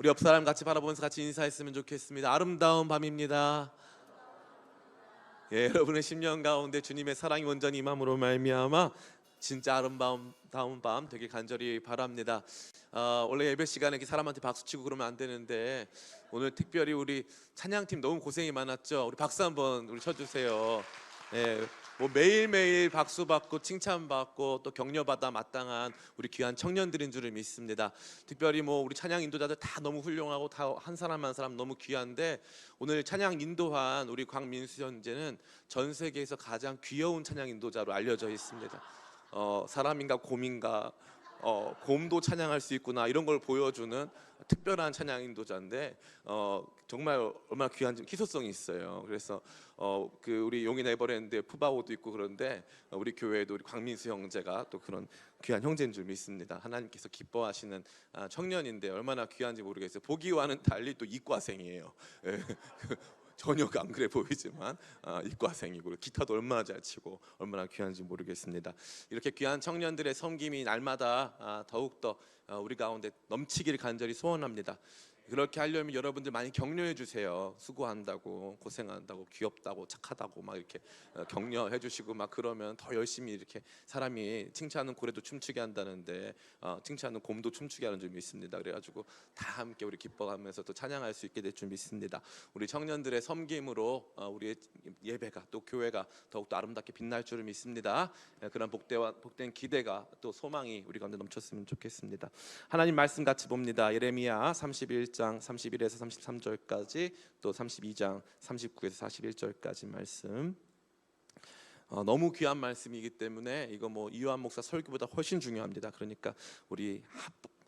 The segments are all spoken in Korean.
우리 옆 사람 같이 바라보면서 같이 인사했으면 좋겠습니다. 아름다운 밤입니다. 예, 여러분의 심령 가운데 주님의 사랑이 온전히 임함으로 말미암아 진짜 아름다운 밤 되길 간절히 바랍니다. 원래 예배 시간에 이렇게 사람한테 박수치고 그러면 안 되는데 오늘 특별히 우리 찬양팀 너무 고생이 많았죠. 우리 박수 한번 우리 쳐주세요. 예, 뭐 매일매일 박수 받고 칭찬 받고 또 격려받아 마땅한 우리 귀한 청년들인 줄을 믿습니다. 특별히 뭐 우리 찬양 인도자들 다 너무 훌륭하고 다 한 사람 한 사람 너무 귀한데 오늘 찬양 인도한 우리 광민수 형제는 전 세계에서 가장 귀여운 찬양 인도자로 알려져 있습니다. 사람인가 곰인가, 곰도 찬양할 수 있구나 이런 걸 보여주는 특별한 찬양 인도자인데 정말 얼마나 귀한지 희소성이 있어요. 그래서 그 우리 용인 에버랜드에 푸바오도 있고 그런데 우리 교회에도 우리 광민수 형제가 또 그런 귀한 형제인 줄 믿습니다. 하나님께서 기뻐하시는 청년인데 얼마나 귀한지 모르겠어요. 보기와는 달리 또 이과생이에요. 예. 전혀 안 그래 보이지만 이과생이고 기타도 얼마나 잘 치고 얼마나 귀한지 모르겠습니다. 이렇게 귀한 청년들의 섬김이 날마다 더욱더 우리 가운데 넘치기를 간절히 소원합니다. 그렇게 하려면 여러분들 많이 격려해 주세요. 수고한다고, 고생한다고, 귀엽다고, 착하다고 막 이렇게 격려해 주시고 막 그러면 더 열심히 이렇게 사람이 칭찬하는 고래도 춤추게 한다는데 칭찬하는 곰도 춤추게 하는 줄 믿습니다. 그래가지고 다 함께 우리 기뻐하면서 또 찬양할 수 있게 될 줄 믿습니다. 우리 청년들의 섬김으로 우리의 예배가 또 교회가 더욱더 아름답게 빛날 줄을 믿습니다. 그런 복된 기대가 또 소망이 우리 가운데 넘쳤으면 좋겠습니다. 하나님 말씀 같이 봅니다. 예레미야 31장 31에서 33절까지 또 32장 39에서 41절까지 말씀. 너무 귀한 말씀이기 때문에 이거 뭐 이요한 목사 설교보다 훨씬 중요합니다. 그러니까 우리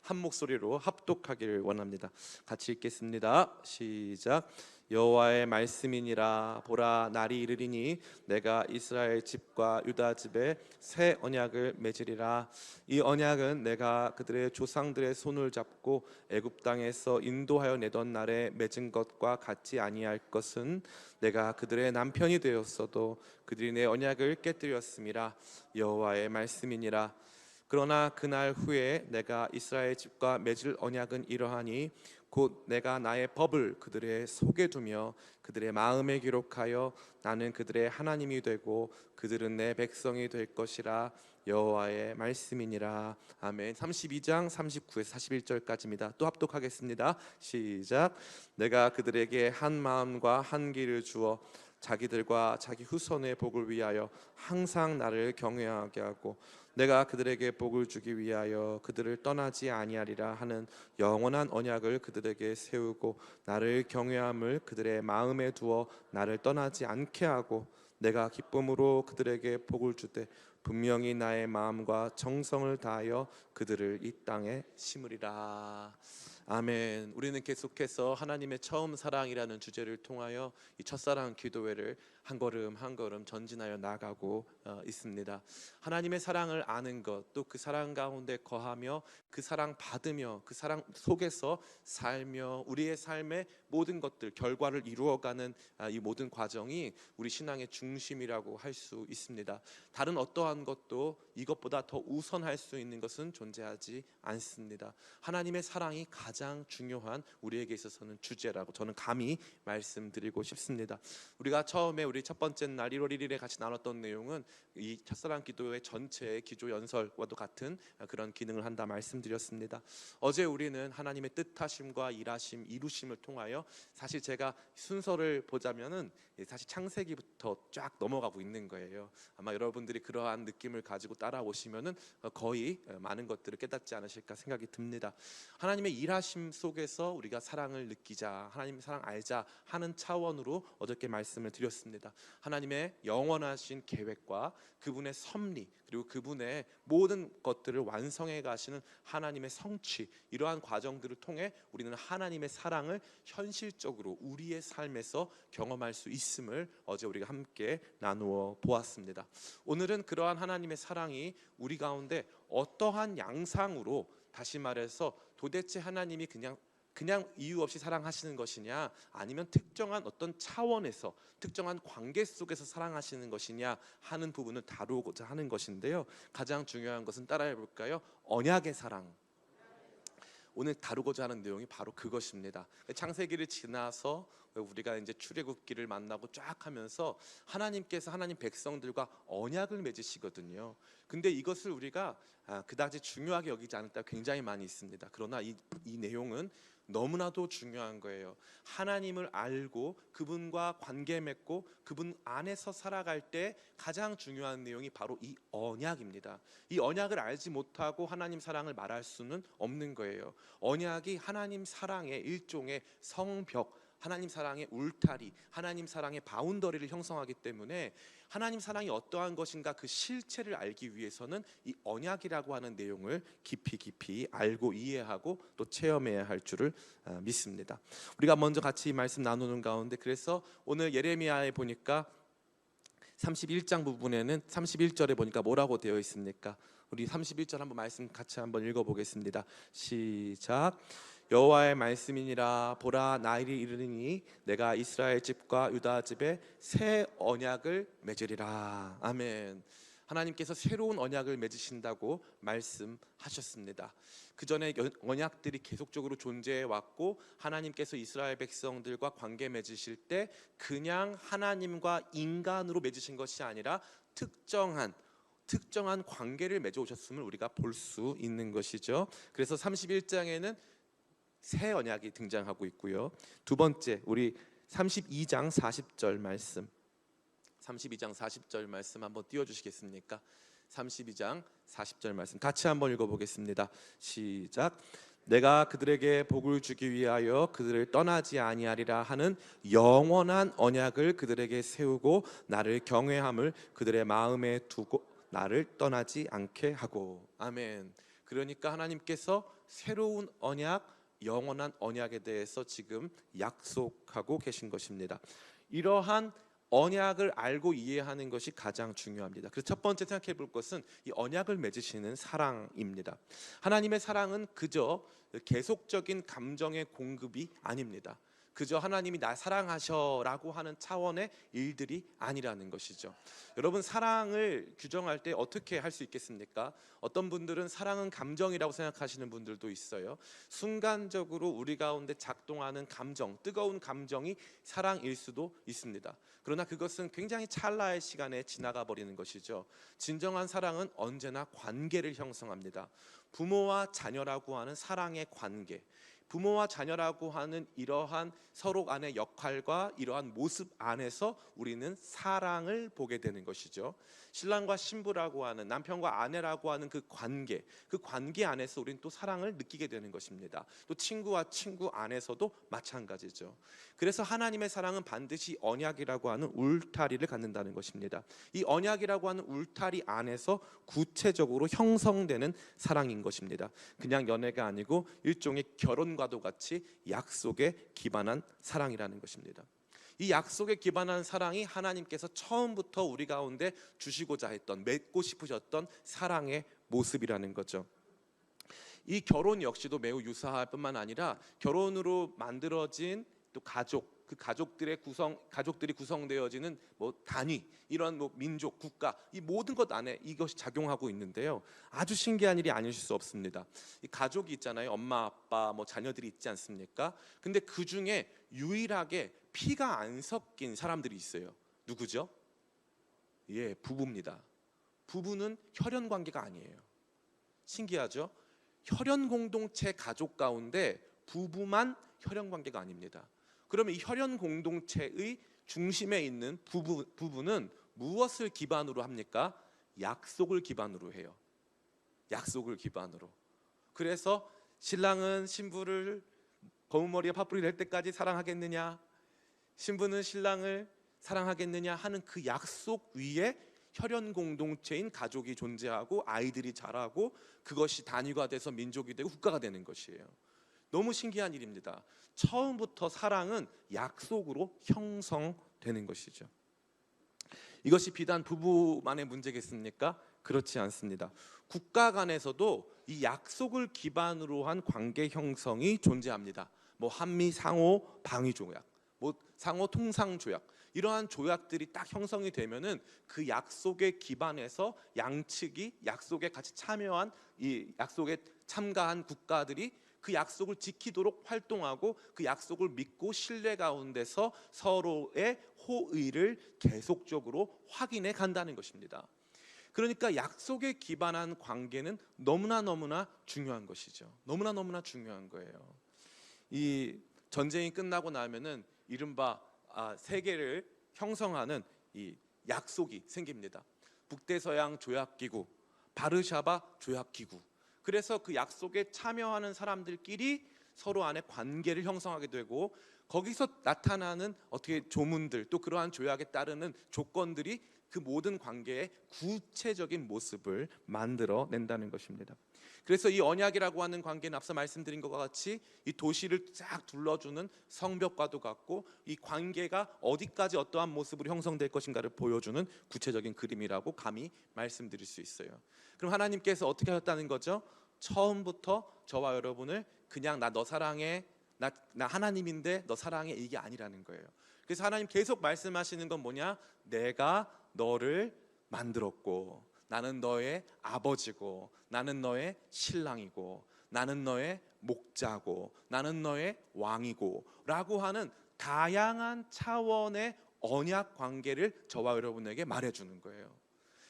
한 목소리로 합독하기를 원합니다. 같이 읽겠습니다. 시작. 여호와의 말씀이니라. 보라, 날이 이르리니 내가 이스라엘 집과 유다 집에 새 언약을 맺으리라. 이 언약은 내가 그들의 조상들의 손을 잡고 애굽 땅에서 인도하여 내던 날에 맺은 것과 같지 아니할 것은 내가 그들의 남편이 되었어도 그들이 내 언약을 깨뜨렸음이라. 여호와의 말씀이니라. 그러나 그날 후에 내가 이스라엘 집과 맺을 언약은 이러하니 곧 내가 나의 법을 그들의 속에 두며 그들의 마음에 기록하여 나는 그들의 하나님이 되고 그들은 내 백성이 될 것이라. 여호와의 말씀이니라. 아멘. 32장 39에서 41절까지입니다. 또 합독하겠습니다. 시작. 내가 그들에게 한 마음과 한 길을 주어 자기들과 자기 후손의 복을 위하여 항상 나를 경외하게 하고 내가 그들에게 복을 주기 위하여 그들을 떠나지 아니하리라 하는 영원한 언약을 그들에게 세우고 나를 경외함을 그들의 마음에 두어 나를 떠나지 않게 하고 내가 기쁨으로 그들에게 복을 주되 분명히 나의 마음과 정성을 다하여 그들을 이 땅에 심으리라. 아멘. 우리는 계속해서 하나님의 처음 사랑이라는 주제를 통하여 이 첫사랑 기도회를 한 걸음 한 걸음 전진하여 나가고 있습니다. 하나님의 사랑을 아는 것, 또 그 사랑 가운데 거하며 그 사랑 받으며 그 사랑 속에서 살며 우리의 삶의 모든 것들, 결과를 이루어가는 이 모든 과정이 우리 신앙의 중심이라고 할 수 있습니다. 다른 어떠한 것도 이것보다 더 우선할 수 있는 것은 존재하지 않습니다. 하나님의 사랑이 가장 중요한 우리에게 있어서는 주제라고 저는 감히 말씀드리고 싶습니다. 우리가 처음에 우리 첫 번째 날 1월 1일에 같이 나눴던 내용은 이 첫사랑 기도회 전체의 기조 연설과도 같은 그런 기능을 한다 말씀드렸습니다. 어제 우리는 하나님의 뜻하심과 일하심, 이루심을 통하여 사실 제가 순서를 보자면은 사실 창세기부터 쫙 넘어가고 있는 거예요. 아마 여러분들이 그러한 느낌을 가지고 따라오시면은 거의 많은 것들을 깨닫지 않으실까 생각이 듭니다. 하나님의 일하심 속에서 우리가 사랑을 느끼자, 하나님의 사랑 알자 하는 차원으로 어저께 말씀을 드렸습니다. 하나님의 영원하신 계획과 그분의 섭리 그리고 그분의 모든 것들을 완성해 가시는 하나님의 성취, 이러한 과정들을 통해 우리는 하나님의 사랑을 현실적으로 우리의 삶에서 경험할 수 있음을 어제 우리가 함께 나누어 보았습니다. 오늘은 그러한 하나님의 사랑이 우리 가운데 어떠한 양상으로, 다시 말해서 도대체 하나님이 그냥 이유 없이 사랑하시는 것이냐, 아니면 특정한 어떤 차원에서 특정한 관계 속에서 사랑하시는 것이냐 하는 부분을 다루고자 하는 것인데요. 가장 중요한 것은 따라해 볼까요? 언약의 사랑. 오늘 다루고자 하는 내용이 바로 그것입니다. 창세기를 지나서 우리가 이제 출애굽기를 만나고 쫙 하면서 하나님께서 하나님 백성들과 언약을 맺으시거든요. 근데 이것을 우리가 그다지 중요하게 여기지 않을 때가 굉장히 많이 있습니다. 그러나 이 내용은 너무나도 중요한 거예요. 하나님을 알고 그분과 관계 맺고 그분 안에서 살아갈 때 가장 중요한 내용이 바로 이 언약입니다. 이 언약을 알지 못하고 하나님 사랑을 말할 수는 없는 거예요. 언약이 하나님 사랑의 일종의 성벽, 하나님 사랑의 울타리, 하나님 사랑의 바운더리를 형성하기 때문에 하나님 사랑이 어떠한 것인가 그 실체를 알기 위해서는 이 언약이라고 하는 내용을 깊이 알고 이해하고 또 체험해야 할 줄을 믿습니다. 우리가 먼저 같이 이 말씀 나누는 가운데, 그래서 오늘 예레미야에 보니까 31장 부분에는 31절에 보니까 뭐라고 되어 있습니까? 우리 31절 한번 말씀 같이 한번 읽어보겠습니다. 시작. 여호와의 말씀이니라. 보라, 나일이 이르니 내가 이스라엘 집과 유다 집에 새 언약을 맺으리라. 아멘. 하나님께서 새로운 언약을 맺으신다고 말씀하셨습니다. 그 전에 언약들이 계속적으로 존재해 왔고, 하나님께서 이스라엘 백성들과 관계 맺으실 때 그냥 하나님과 인간으로 맺으신 것이 아니라 특정한 관계를 맺어 오셨음을 우리가 볼 수 있는 것이죠. 그래서 31장에는 새 언약이 등장하고 있고요. 두 번째, 우리 32장 40절 말씀, 32장 40절 말씀 한번 띄워주시겠습니까? 32장 40절 말씀 같이 한번 읽어보겠습니다. 시작. 내가 그들에게 복을 주기 위하여 그들을 떠나지 아니하리라 하는 영원한 언약을 그들에게 세우고 나를 경외함을 그들의 마음에 두고 나를 떠나지 않게 하고. 아멘. 그러니까 하나님께서 새로운 언약, 영원한 언약에 대해서 지금 약속하고 계신 것입니다. 이러한 언약을 알고 이해하는 것이 가장 중요합니다. 그래서 첫 번째 생각해 볼 것은 이 언약을 맺으시는 사랑입니다. 하나님의 사랑은 그저 계속적인 감정의 공급이 아닙니다. 그저 하나님이 나 사랑하셔라고 하는 차원의 일들이 아니라는 것이죠. 여러분, 사랑을 규정할 때 어떻게 할 수 있겠습니까? 어떤 분들은 사랑은 감정이라고 생각하시는 분들도 있어요. 순간적으로 우리 가운데 작동하는 감정, 뜨거운 감정이 사랑일 수도 있습니다. 그러나 그것은 굉장히 찰나의 시간에 지나가 버리는 것이죠. 진정한 사랑은 언제나 관계를 형성합니다. 부모와 자녀라고 하는 사랑의 관계, 부모와 자녀라고 하는 이러한 서로 간의 역할과 이러한 모습 안에서 우리는 사랑을 보게 되는 것이죠. 신랑과 신부라고 하는, 남편과 아내라고 하는 그 관계 안에서 우리는 또 사랑을 느끼게 되는 것입니다. 또 친구와 친구 안에서도 마찬가지죠. 그래서 하나님의 사랑은 반드시 언약이라고 하는 울타리를 갖는다는 것입니다. 이 언약이라고 하는 울타리 안에서 구체적으로 형성되는 사랑인 것입니다. 그냥 연애가 아니고 일종의 결혼과도 같이 약속에 기반한 사랑이라는 것입니다. 이 약속에 기반한 사랑이 하나님께서 처음부터 우리 가운데 주시고자 했던, 맺고 싶으셨던 사랑의 모습이라는 거죠. 이 결혼 역시도 매우 유사할 뿐만 아니라 결혼으로 만들어진 또 가족, 그 가족들이 구성되어지는 단위, 이런 민족, 국가, 이 모든 것 안에 이것이 작용하고 있는데요. 아주 신기한 일이 아니실 수 없습니다. 이 가족이 있잖아요. 엄마, 아빠, 자녀들이 있지 않습니까? 근데 그 중에 유일하게 피가 안 섞인 사람들이 있어요. 누구죠? 예, 부부입니다. 부부는 혈연 관계가 아니에요. 신기하죠? 혈연 공동체 가족 가운데 부부만 혈연 관계가 아닙니다. 그러면 이 혈연 공동체의 중심에 있는 부부는 무엇을 기반으로 합니까? 약속을 기반으로 해요. 약속을 기반으로. 그래서 신랑은 신부를 검은 머리에 팥불이 될 때까지 사랑하겠느냐, 신부는 신랑을 사랑하겠느냐 하는 그 약속 위에 혈연 공동체인 가족이 존재하고 아이들이 자라고 그것이 단위가 돼서 민족이 되고 국가가 되는 것이에요. 너무 신기한 일입니다. 처음부터 사랑은 약속으로 형성되는 것이죠. 이것이 비단 부부만의 문제겠습니까? 그렇지 않습니다. 국가 간에서도 이 약속을 기반으로 한 관계 형성이 존재합니다. 한미 상호 방위 조약, 상호 통상 조약, 이러한 조약들이 딱 형성이 되면은 그 약속에 기반해서 양측이 약속에 같이 참여한, 이 약속에 참가한 국가들이 그 약속을 지키도록 활동하고 그 약속을 믿고 신뢰 가운데서 서로의 호의를 계속적으로 확인해 간다는 것입니다. 그러니까 약속에 기반한 관계는 너무나 중요한 것이죠. 너무나 중요한 거예요. 이 전쟁이 끝나고 나면은 이른바 세계를 형성하는 이 약속이 생깁니다. 북대서양 조약기구, 바르샤바 조약기구. 그래서 그 약속에 참여하는 사람들끼리 서로 안에 관계를 형성하게 되고, 거기서 나타나는 어떻게 조문들, 또 그러한 조약에 따르는 조건들이 그 모든 관계의 구체적인 모습을 만들어 낸다는 것입니다. 그래서 이 언약이라고 하는 관계는 앞서 말씀드린 것과 같이 이 도시를 쫙 둘러주는 성벽과도 같고, 이 관계가 어디까지 어떠한 모습으로 형성될 것인가를 보여주는 구체적인 그림이라고 감히 말씀드릴 수 있어요. 그럼 하나님께서 어떻게 하셨다는 거죠? 처음부터 저와 여러분을 그냥 나 너 사랑해, 나 하나님인데 너 사랑해, 이게 아니라는 거예요. 그래서 하나님 계속 말씀하시는 건 뭐냐? 내가 너를 만들었고, 나는 너의 아버지고, 나는 너의 신랑이고, 나는 너의 목자고, 나는 너의 왕이고 라고 하는 다양한 차원의 언약 관계를 저와 여러분에게 말해주는 거예요.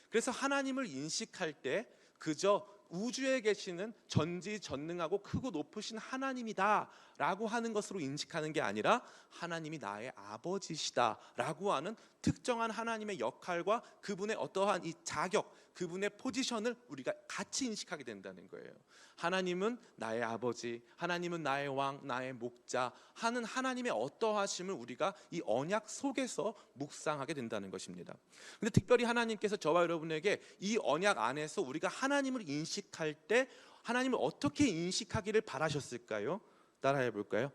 그래서 하나님을 인식할 때 그저 우주에 계시는 전지전능하고 크고 높으신 하나님이다 라고 하는 것으로 인식하는 게 아니라, 하나님이 나의 아버지시다 라고 하는 특정한 하나님의 역할과 그분의 어떠한 이 자격, 그분의 포지션을 우리가 같이 인식하게 된다는 거예요. 하나님은 나의 아버지, 하나님은 나의 왕, 나의 목자 하는 하나님의 어떠하심을 우리가 이 언약 속에서 묵상하게 된다는 것입니다. 근데 특별히 하나님께서 저와 여러분에게 이 언약 안에서 우리가 하나님을 인식할 때 하나님을 어떻게 인식하기를 바라셨을까요? 따라해 볼까요?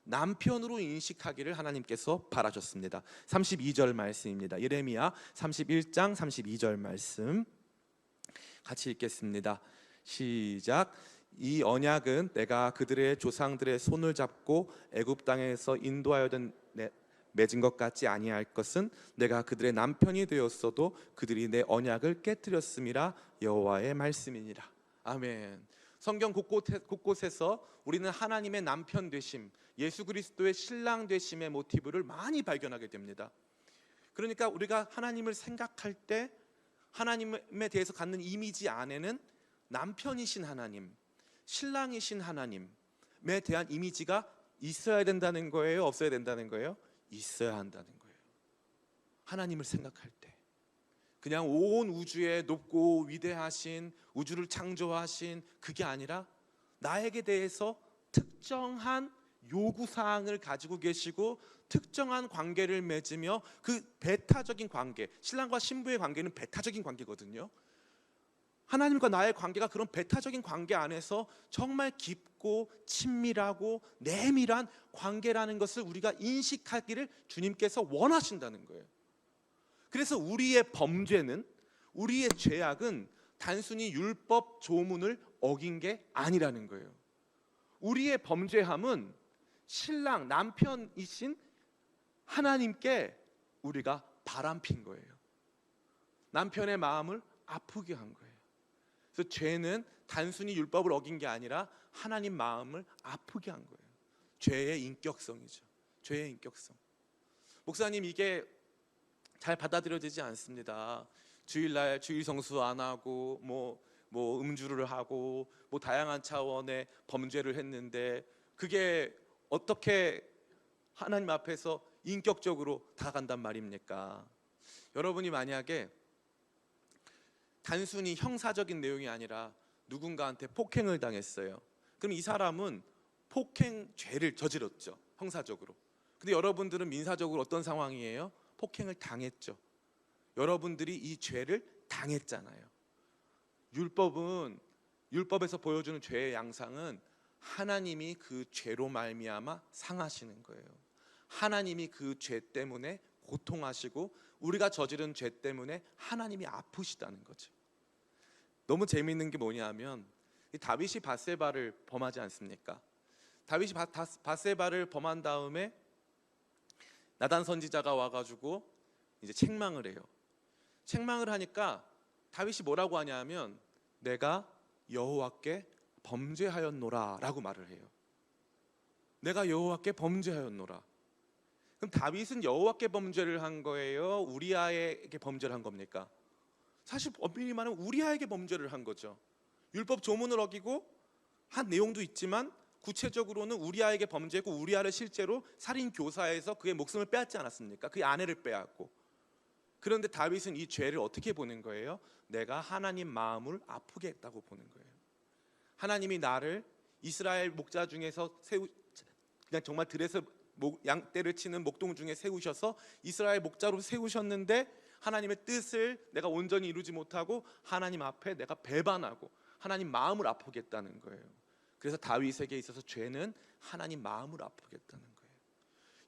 남편으로 인식하기를 하나님께서 바라셨습니다. 32절 말씀입니다. 예레미야 31장 32절 말씀 같이 읽겠습니다. 시작. 이 언약은 내가 그들의 조상들의 손을 잡고 애굽 땅에서 인도하여던 맺은 것 같지 아니할 것은 내가 그들의 남편이 되었어도 그들이 내 언약을 깨뜨렸음이라 여호와의 말씀이니라. 아멘. 성경 곳곳에서 우리는 하나님의 남편 되심, 예수 그리스도의 신랑 되심의 모티브를 많이 발견하게 됩니다. 그러니까 우리가 하나님을 생각할 때 하나님에 대해서 갖는 이미지 안에는 남편이신 하나님, 신랑이신 하나님에 대한 이미지가 있어야 된다는 거예요? 없어야 된다는 거예요? 있어야 한다는 거예요. 하나님을 생각할 때 그냥 온 우주에 높고 위대하신, 우주를 창조하신 그게 아니라 나에게 대해서 특정한 요구사항을 가지고 계시고 특정한 관계를 맺으며, 그 배타적인 관계, 신랑과 신부의 관계는 배타적인 관계거든요. 하나님과 나의 관계가 그런 배타적인 관계 안에서 정말 깊고 친밀하고 내밀한 관계라는 것을 우리가 인식하기를 주님께서 원하신다는 거예요. 그래서 우리의 범죄는, 우리의 죄악은 단순히 율법 조문을 어긴 게 아니라는 거예요. 우리의 범죄함은 신랑, 남편이신 하나님께 우리가 바람핀 거예요. 남편의 마음을 아프게 한 거예요. 그래서 죄는 단순히 율법을 어긴 게 아니라 하나님 마음을 아프게 한 거예요. 죄의 인격성이죠. 죄의 인격성. 목사님, 이게 잘 받아들여지지 않습니다. 주일날 주일 성수 안 하고 뭐 음주를 하고 뭐 다양한 차원의 범죄를 했는데 그게 어떻게 하나님 앞에서 인격적으로 다가간단 말입니까? 여러분이 만약에 단순히 형사적인 내용이 아니라 누군가한테 폭행을 당했어요. 그럼 이 사람은 폭행 죄를 저질렀죠, 형사적으로. 근데 여러분들은 민사적으로 어떤 상황이에요? 폭행을 당했죠. 여러분들이 이 죄를 당했잖아요. 율법에서 보여주는 죄의 양상은 하나님이 그 죄로 말미암아 상하시는 거예요. 하나님이 그 죄 때문에 고통하시고 우리가 저지른 죄 때문에 하나님이 아프시다는 거죠. 너무 재미있는 게 뭐냐면, 다윗이 밧세바를 범하지 않습니까? 다윗이 밧세바를 범한 다음에 나단 선지자가 와가지고 이제 책망을 해요. 책망을 하니까 다윗이 뭐라고 하냐면, 내가 여호와께 범죄하였노라 라고 말을 해요. 내가 여호와께 범죄하였노라. 그럼 다윗은 여호와께 범죄를 한 거예요? 우리아에게 범죄를 한 겁니까? 사실 엄밀히 말하면 우리아에게 범죄를 한 거죠. 율법 조문을 어기고 한 내용도 있지만 구체적으로는 우리아에게 범죄했고, 우리아를 실제로 살인 교사해서 그의 목숨을 빼앗지 않았습니까? 그의 아내를 빼앗고. 그런데 다윗은 이 죄를 어떻게 보는 거예요? 내가 하나님 마음을 아프게 했다고 보는 거예요. 하나님이 나를 이스라엘 목자 중에서 그냥 정말 들에서 양떼를 치는 목동 중에 세우셔서 이스라엘 목자로 세우셨는데, 하나님의 뜻을 내가 온전히 이루지 못하고 하나님 앞에 내가 배반하고 하나님 마음을 아프게 했다는 거예요. 그래서 다윗에게 있어서 죄는 하나님 마음을 아프게 했다는 거예요.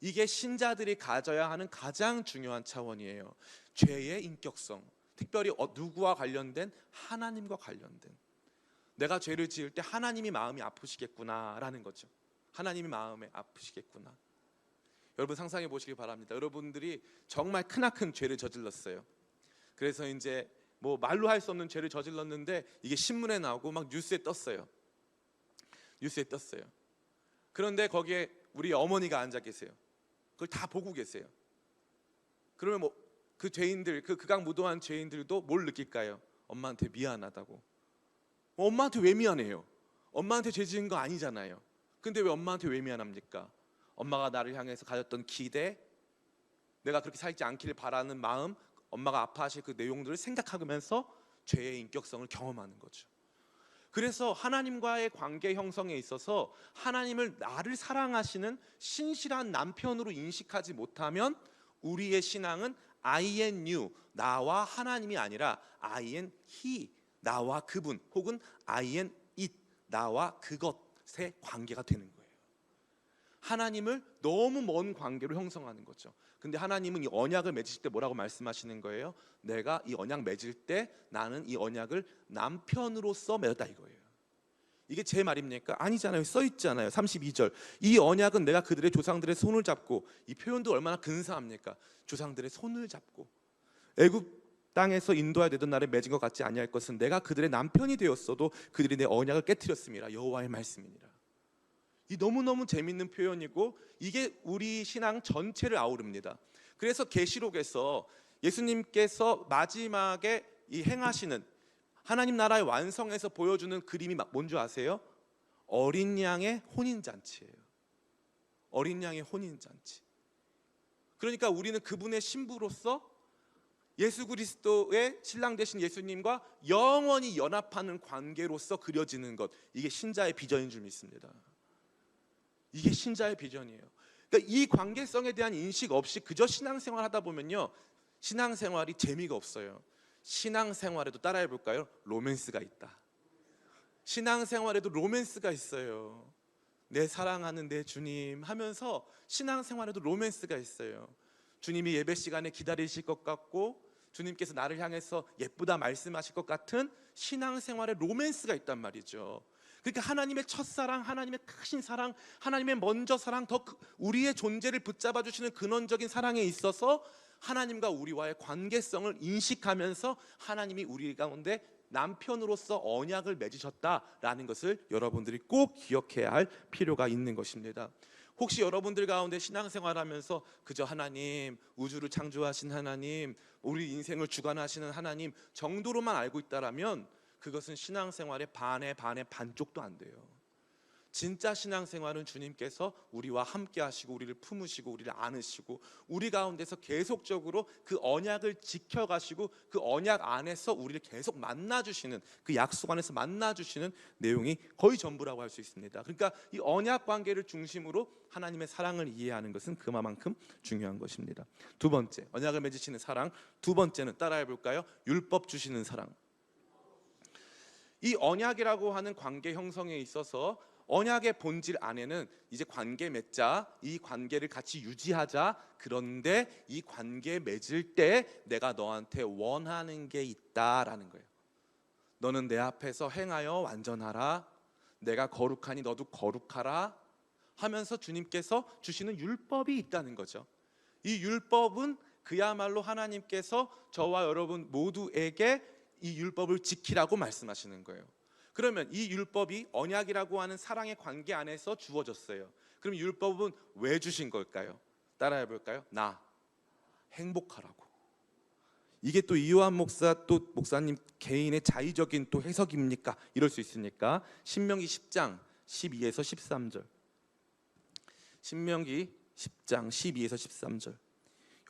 이게 신자들이 가져야 하는 가장 중요한 차원이에요. 죄의 인격성, 특별히 누구와 관련된? 하나님과 관련된. 내가 죄를 지을 때 하나님이 마음이 아프시겠구나라는 거죠. 하나님이 마음에 아프시겠구나. 여러분 상상해 보시기 바랍니다. 여러분들이 정말 크나큰 죄를 저질렀어요. 그래서 이제 뭐 말로 할 수 없는 죄를 저질렀는데 이게 신문에 나오고 막 뉴스에 떴어요. 뉴스에 떴어요. 그런데 거기에 우리 어머니가 앉아 계세요. 그걸 다 보고 계세요. 그러면 뭐 그 죄인들, 그 극악무도한 죄인들도 뭘 느낄까요? 엄마한테 미안하다고. 엄마한테 왜 미안해요? 엄마한테 죄 지은 거 아니잖아요. 근데 왜 엄마한테 왜 미안합니까? 엄마가 나를 향해서 가졌던 기대, 내가 그렇게 살지 않기를 바라는 마음, 엄마가 아파하실 그 내용들을 생각하면서 죄의 인격성을 경험하는 거죠. 그래서 하나님과의 관계 형성에 있어서 하나님을 나를 사랑하시는 신실한 남편으로 인식하지 못하면 우리의 신앙은 I and you, 나와 하나님이 아니라 I and he, 나와 그분, 혹은 I and it, 나와 그것의 관계가 되는 거예요. 하나님을 너무 먼 관계로 형성하는 거죠. 근데 하나님은 이 언약을 맺으실 때 뭐라고 말씀하시는 거예요? 내가 이 언약 맺을 때 나는 이 언약을 남편으로서 맺었다 이거예요. 이게 제 말입니까? 아니잖아요. 써 있잖아요. 32절. 이 언약은 내가 그들의 조상들의 손을 잡고, 이 표현도 얼마나 근사합니까? 조상들의 손을 잡고 애굽 땅에서 인도하여 내던 날에 맺은 것 같지 아니할 것은 내가 그들의 남편이 되었어도 그들이 내 언약을 깨트렸음이라. 여호와의 말씀이니라. 이 너무너무 재밌는 표현이고 이게 우리 신앙 전체를 아우릅니다. 그래서 계시록에서 예수님께서 마지막에 이 행하시는 하나님 나라의 완성에서 보여주는 그림이 뭔지 아세요? 어린 양의 혼인잔치예요. 어린 양의 혼인잔치. 그러니까 우리는 그분의 신부로서 예수 그리스도의 신랑 되신 예수님과 영원히 연합하는 관계로서 그려지는 것, 이게 신자의 비전인 줄 믿습니다. 이게 신자의 비전이에요. 그러니까 이 관계성에 대한 인식 없이 그저 신앙생활 하다 보면요, 신앙생활이 재미가 없어요. 신앙생활에도 따라해 볼까요? 로맨스가 있다. 신앙생활에도 로맨스가 있어요. 내 사랑하는 내 주님 하면서 신앙생활에도 로맨스가 있어요. 주님이 예배 시간에 기다리실 것 같고 주님께서 나를 향해서 예쁘다 말씀하실 것 같은 신앙생활에 로맨스가 있단 말이죠. 그러니까 하나님의 첫사랑, 하나님의 크신 사랑, 하나님의 먼저 사랑, 더 우리의 존재를 붙잡아 주시는 근원적인 사랑에 있어서 하나님과 우리와의 관계성을 인식하면서 하나님이 우리 가운데 남편으로서 언약을 맺으셨다라는 것을 여러분들이 꼭 기억해야 할 필요가 있는 것입니다. 혹시 여러분들 가운데 신앙생활하면서 그저 하나님, 우주를 창조하신 하나님, 우리 인생을 주관하시는 하나님 정도로만 알고 있다라면 그것은 신앙생활의 반의 반쪽도 안 돼요. 진짜 신앙생활은 주님께서 우리와 함께 하시고 우리를 품으시고 우리를 안으시고 우리 가운데서 계속적으로 그 언약을 지켜가시고 그 언약 안에서 우리를 계속 만나주시는, 그 약속 안에서 만나주시는 내용이 거의 전부라고 할 수 있습니다. 그러니까 이 언약 관계를 중심으로 하나님의 사랑을 이해하는 것은 그만큼 중요한 것입니다. 두 번째, 언약을 맺으시는 사랑. 두 번째는 따라해 볼까요? 율법 주시는 사랑. 이 언약이라고 하는 관계 형성에 있어서 언약의 본질 안에는 이제 관계 맺자, 이 관계를 같이 유지하자. 그런데 이 관계 맺을 때 내가 너한테 원하는 게 있다라는 거예요. 너는 내 앞에서 행하여 완전하라. 내가 거룩하니 너도 거룩하라 하면서 주님께서 주시는 율법이 있다는 거죠. 이 율법은 그야말로 하나님께서 저와 여러분 모두에게 이 율법을 지키라고 말씀하시는 거예요. 그러면 이 율법이 언약이라고 하는 사랑의 관계 안에서 주어졌어요. 그럼 율법은 왜 주신 걸까요? 따라해 볼까요? 나 행복하라고. 이게 또 이요한 목사 또 목사님 개인의 자의적인 또 해석입니까? 이럴 수 있으니까 신명기 10장 12에서 13절. 신명기 10장 12에서 13절.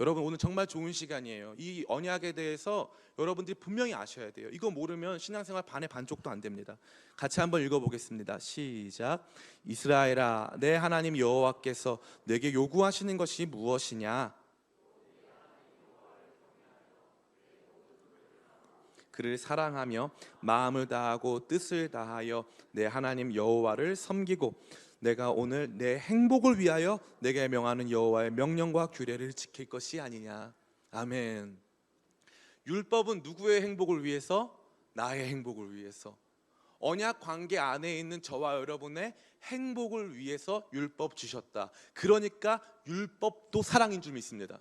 여러분 오늘 정말 좋은 시간이에요. 이 언약에 대해서 여러분들이 분명히 아셔야 돼요. 이거 모르면 신앙생활 반의 반쪽도 안 됩니다. 같이 한번 읽어보겠습니다. 시작. 이스라엘아, 내 하나님 여호와께서 내게 요구하시는 것이 무엇이냐? 그를 사랑하며 마음을 다하고 뜻을 다하여 내 하나님 여호와를 섬기고 내가 오늘 내 행복을 위하여 내게 명하는 여호와의 명령과 규례를 지킬 것이 아니냐. 아멘. 율법은 누구의 행복을 위해서? 나의 행복을 위해서. 언약 관계 안에 있는 저와 여러분의 행복을 위해서 율법 주셨다. 그러니까 율법도 사랑인 줄 믿습니다.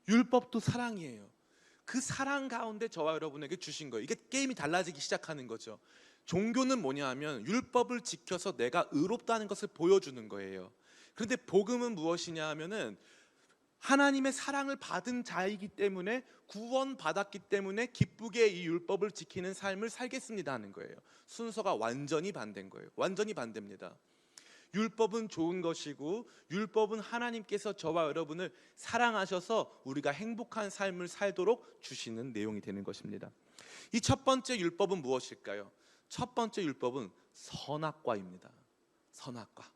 율법도 사랑이에요. 그 사랑 가운데 저와 여러분에게 주신 거예요. 이게 게임이 달라지기 시작하는 거죠. 종교는 뭐냐 하면 율법을 지켜서 내가 의롭다는 것을 보여주는 거예요. 그런데 복음은 무엇이냐 하면은 하나님의 사랑을 받은 자이기 때문에 구원받았기 때문에 기쁘게 이 율법을 지키는 삶을 살겠습니다 하는 거예요. 순서가 완전히 반대인 거예요. 완전히 반대입니다. 율법은 좋은 것이고 율법은 하나님께서 저와 여러분을 사랑하셔서 우리가 행복한 삶을 살도록 주시는 내용이 되는 것입니다. 이 첫 번째 율법은 무엇일까요? 첫 번째 율법은 선악과입니다. 선악과.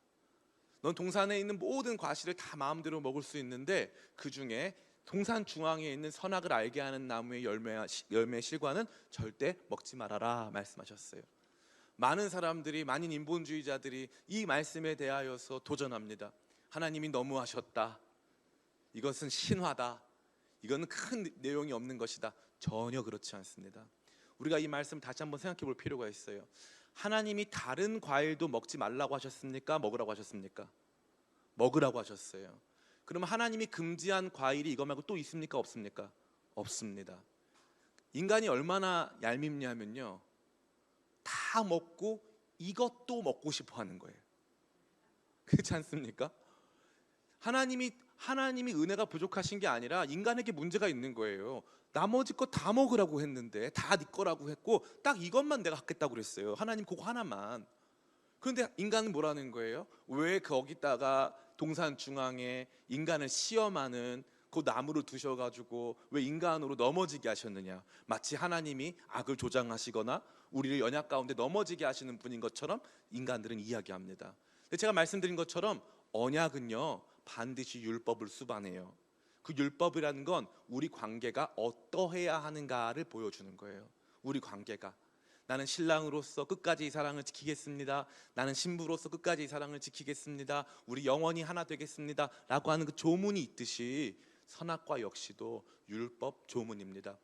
넌 동산에 있는 모든 과실을 다 마음대로 먹을 수 있는데 그 중에 동산 중앙에 있는 선악을 알게 하는 나무의 열매 실과는 절대 먹지 말아라 말씀하셨어요. 많은 사람들이, 많은 인본주의자들이 이 말씀에 대하여서 도전합니다. 하나님이 너무하셨다. 이것은 신화다. 이거는 큰 내용이 없는 것이다. 전혀 그렇지 않습니다. 우리가 이 말씀을 다시 한번 생각해 볼 필요가 있어요. 하나님이 다른 과일도 먹지 말라고 하셨습니까? 먹으라고 하셨습니까? 먹으라고 하셨어요. 그럼 하나님이 금지한 과일이 이거 말고 또 있습니까? 없습니까? 없습니다. 인간이 얼마나 얄밉냐면요, 다 먹고 이것도 먹고 싶어 하는 거예요. 그렇지 않습니까? 하나님이 은혜가 부족하신 게 아니라 인간에게 문제가 있는 거예요. 나머지 거 다 먹으라고 했는데 다 네 거라고 했고 딱 이것만 내가 갖겠다고 그랬어요. 하나님 그거 하나만. 그런데 인간은 뭐라는 거예요? 왜 거기다가 동산 중앙에 인간을 시험하는 그 나무를 두셔가지고 왜 인간으로 넘어지게 하셨느냐? 마치 하나님이 악을 조장하시거나 우리를 연약 가운데 넘어지게 하시는 분인 것처럼 인간들은 이야기합니다. 근데 제가 말씀드린 것처럼 언약은요 반드시 율법을 수반해요. 그 율법이라는 건 우리 관계가 어떠해야 하는가를 보여주는 거예요. 우리 관계가, 나는 신랑으로서 끝까지 이 사랑을 지키겠습니다. 나는 신부로서 끝까지 이 사랑을 지키겠습니다. 우리 영원히 하나 되겠습니다 라고 하는 그 조문이 있듯이 선악과 역시도 율법 조문입니다.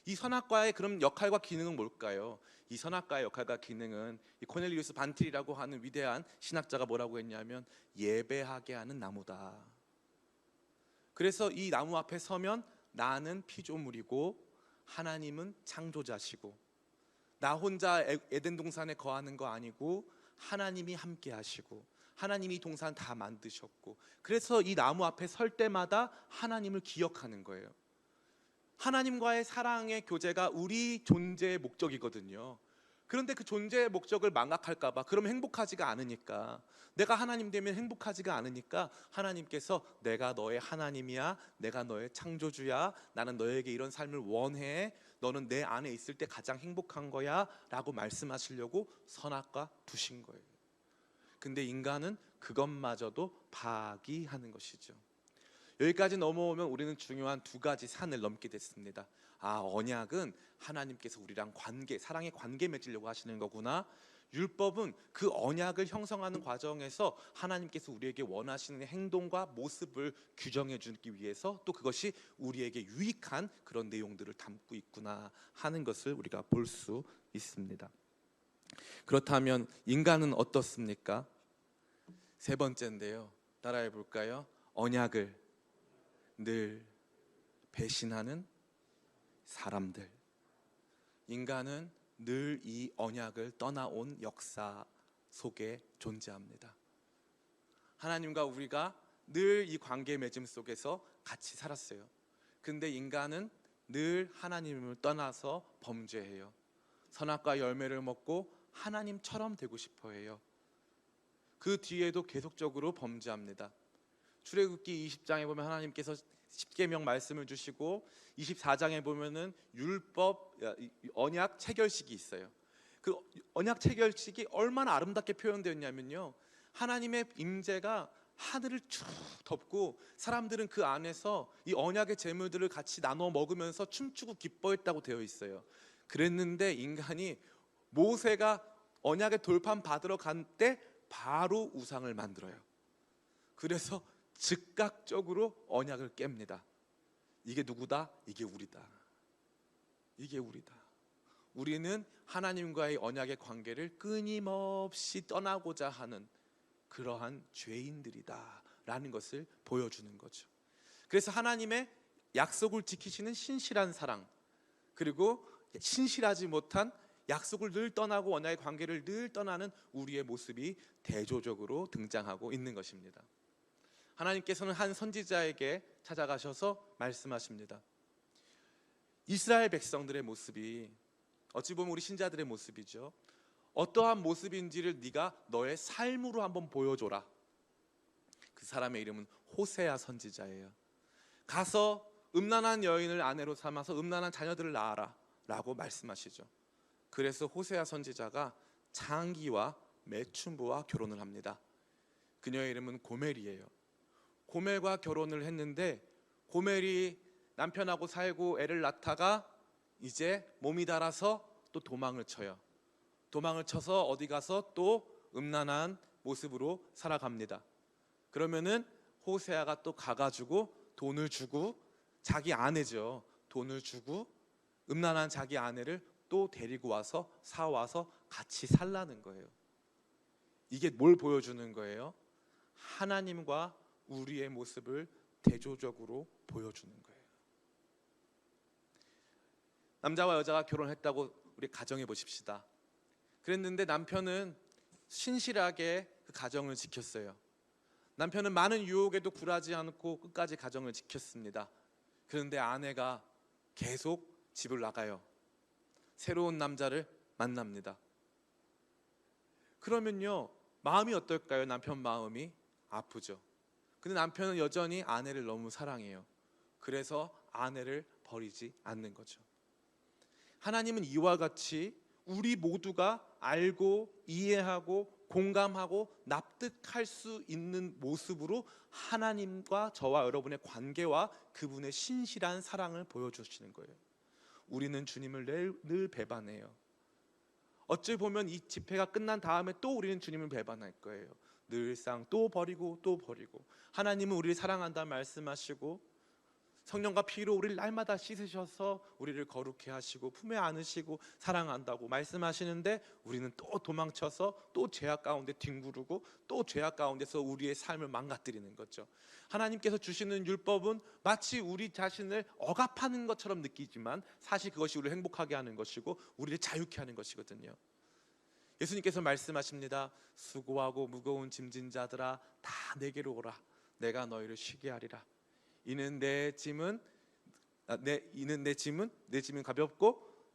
이 선악과의 그럼 역할과 기능은 뭘까요? 이 선악과의 역할과 기능은 이 코넬리우스 반틸이라고 하는 위대한 신학자가 뭐라고 했냐면 예배하게 하는 나무다. 그래서 이 나무 앞에 서면 나는 피조물이고 하나님은 창조자시고 나 혼자 에덴 동산에 거하는 거 아니고 하나님이 함께 하시고 하나님이 이 동산 다 만드셨고, 그래서 이 나무 앞에 설 때마다 하나님을 기억하는 거예요. 하나님과의 사랑의 교제가 우리 존재의 목적이거든요. 그런데 그 존재의 목적을 망각할까 봐, 그러면 행복하지가 않으니까, 내가 하나님 되면 행복하지가 않으니까 하나님께서 내가 너의 하나님이야, 내가 너의 창조주야, 나는 너에게 이런 삶을 원해, 너는 내 안에 있을 때 가장 행복한 거야 라고 말씀하시려고 선악과 두신 거예요. 근데 인간은 그것마저도 파기하는 것이죠. 여기까지 넘어오면 우리는 중요한 두 가지 산을 넘게 됐습니다. 아, 언약은 하나님께서 우리랑 관계, 사랑의 관계 맺으려고 하시는 거구나. 율법은 그 언약을 형성하는 과정에서 하나님께서 우리에게 원하시는 행동과 모습을 규정해 주기 위해서 또 그것이 우리에게 유익한 그런 내용들을 담고 있구나 하는 것을 우리가 볼 수 있습니다. 그렇다면 인간은 어떻습니까? 세 번째인데요. 따라해 볼까요? 언약을 늘 배신하는 사람들. 인간은 늘 이 언약을 떠나온 역사 속에 존재합니다. 하나님과 우리가 늘 이 관계 맺음 속에서 같이 살았어요. 근데 인간은 늘 하나님을 떠나서 범죄해요. 선악과 열매를 먹고 하나님처럼 되고 싶어 해요. 그 뒤에도 계속적으로 범죄합니다. 출애굽기 20장에 보면 하나님께서 십계명 말씀을 주시고 24장에 보면은 율법 언약 체결식이 있어요. 그 언약 체결식이 얼마나 아름답게 표현되어 있냐면요, 하나님의 임재가 하늘을 쭉 덮고 사람들은 그 안에서 이 언약의 제물들을 같이 나눠 먹으면서 춤추고 기뻐했다고 되어 있어요. 그랬는데 인간이 모세가 언약의 돌판 받으러 간 때 바로 우상을 만들어요. 그래서 즉각적으로 언약을 깹니다. 이게 누구다? 이게 우리다. 이게 우리다. 우리는 하나님과의 언약의 관계를 끊임없이 떠나고자 하는 그러한 죄인들이다 라는 것을 보여주는 거죠. 그래서 하나님의 약속을 지키시는 신실한 사랑, 그리고 신실하지 못한 약속을 늘 떠나고 언약의 관계를 늘 떠나는 우리의 모습이 대조적으로 등장하고 있는 것입니다. 하나님께서는 한 선지자에게 찾아가셔서 말씀하십니다. 이스라엘 백성들의 모습이 어찌 보면 우리 신자들의 모습이죠. 어떠한 모습인지를 네가 너의 삶으로 한번 보여줘라. 그 사람의 이름은 호세아 선지자예요. 가서 음란한 여인을 아내로 삼아서 음란한 자녀들을 낳아라 라고 말씀하시죠. 그래서 호세아 선지자가 장기와 매춘부와 결혼을 합니다. 그녀의 이름은 고멜이에요. 고멜과 결혼을 했는데 고멜이 남편하고 살고 애를 낳다가 이제 몸이 닳아서 또 도망을 쳐요. 도망을 쳐서 어디 가서 또 음란한 모습으로 살아갑니다. 그러면은 호세아가 또 가가지고 돈을 주고, 자기 아내죠, 돈을 주고 음란한 자기 아내를 또 데리고 와서 사와서 같이 살라는 거예요. 이게 뭘 보여주는 거예요? 하나님과 우리의 모습을 대조적으로 보여주는 거예요. 남자와 여자가 결혼했다고 우리 가정해 보십시다. 그랬는데 남편은 신실하게 그 가정을 지켰어요. 남편은 많은 유혹에도 굴하지 않고 끝까지 가정을 지켰습니다. 그런데 아내가 계속 집을 나가요. 새로운 남자를 만납니다. 그러면요, 마음이 어떨까요? 남편 마음이 아프죠. 근데 남편은 여전히 아내를 너무 사랑해요. 그래서 아내를 버리지 않는 거죠. 하나님은 이와 같이 우리 모두가 알고 이해하고 공감하고 납득할 수 있는 모습으로 하나님과 저와 여러분의 관계와 그분의 신실한 사랑을 보여주시는 거예요. 우리는 주님을 늘 배반해요. 어찌 보면 이 집회가 끝난 다음에 또 우리는 주님을 배반할 거예요. 늘상 또 버리고 또 버리고. 하나님은 우리를 사랑한다 말씀하시고 성령과 피로 우리를 날마다 씻으셔서 우리를 거룩해 하시고 품에 안으시고 사랑한다고 말씀하시는데 우리는 또 도망쳐서 또 죄악 가운데 뒹구르고 또 죄악 가운데서 우리의 삶을 망가뜨리는 거죠. 하나님께서 주시는 율법은 마치 우리 자신을 억압하는 것처럼 느끼지만 사실 그것이 우리를 행복하게 하는 것이고 우리를 자유케 하는 것이거든요. 예수님께서 말씀하십니다. 수고하고 무거운 짐진 자들아 다 내게로 오라. 내가 너희를 쉬게 하리라. 이는 내 짐은 가볍고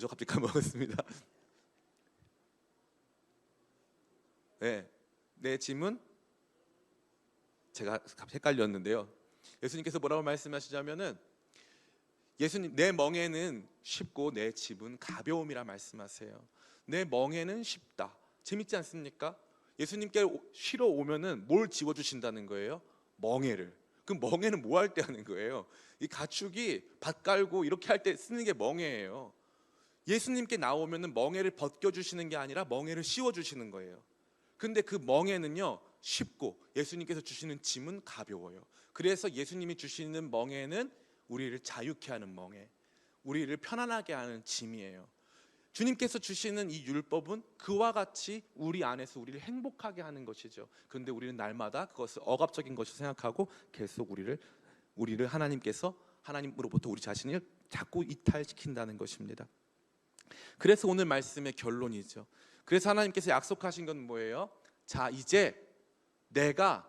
갑자기 까먹었습니다. 내 짐은 제가 갑자기 헷갈렸는데요. 예수님께서 뭐라고 말씀하시냐면은 예수님 내 멍에는 쉽고 내 짐은 가벼움이라 말씀하세요. 내 멍에는 쉽다. 재밌지 않습니까? 예수님께 쉬러 오면은 뭘 지워주신다는 거예요? 멍에를. 그 멍에는 뭐 할 때 하는 거예요? 이 가축이 밭 깔고 이렇게 할 때 쓰는 게 멍에예요. 예수님께 나오면은 멍에를 벗겨주시는 게 아니라 멍에를 씌워주시는 거예요. 근데 그 멍에는요 쉽고 예수님께서 주시는 짐은 가벼워요. 그래서 예수님이 주시는 멍에는 우리를 자유케 하는 멍에, 우리를 편안하게 하는 짐이에요. 주님께서 주시는 이 율법은 그와 같이 우리 안에서 우리를 행복하게 하는 것이죠. 그런데 우리는 날마다 그것을 억압적인 것을 생각하고 계속 우리를 하나님으로부터 우리 자신을 자꾸 이탈시킨다는 것입니다. 그래서 오늘 말씀의 결론이죠. 그래서 하나님께서 약속하신 건 뭐예요? 자, 이제 내가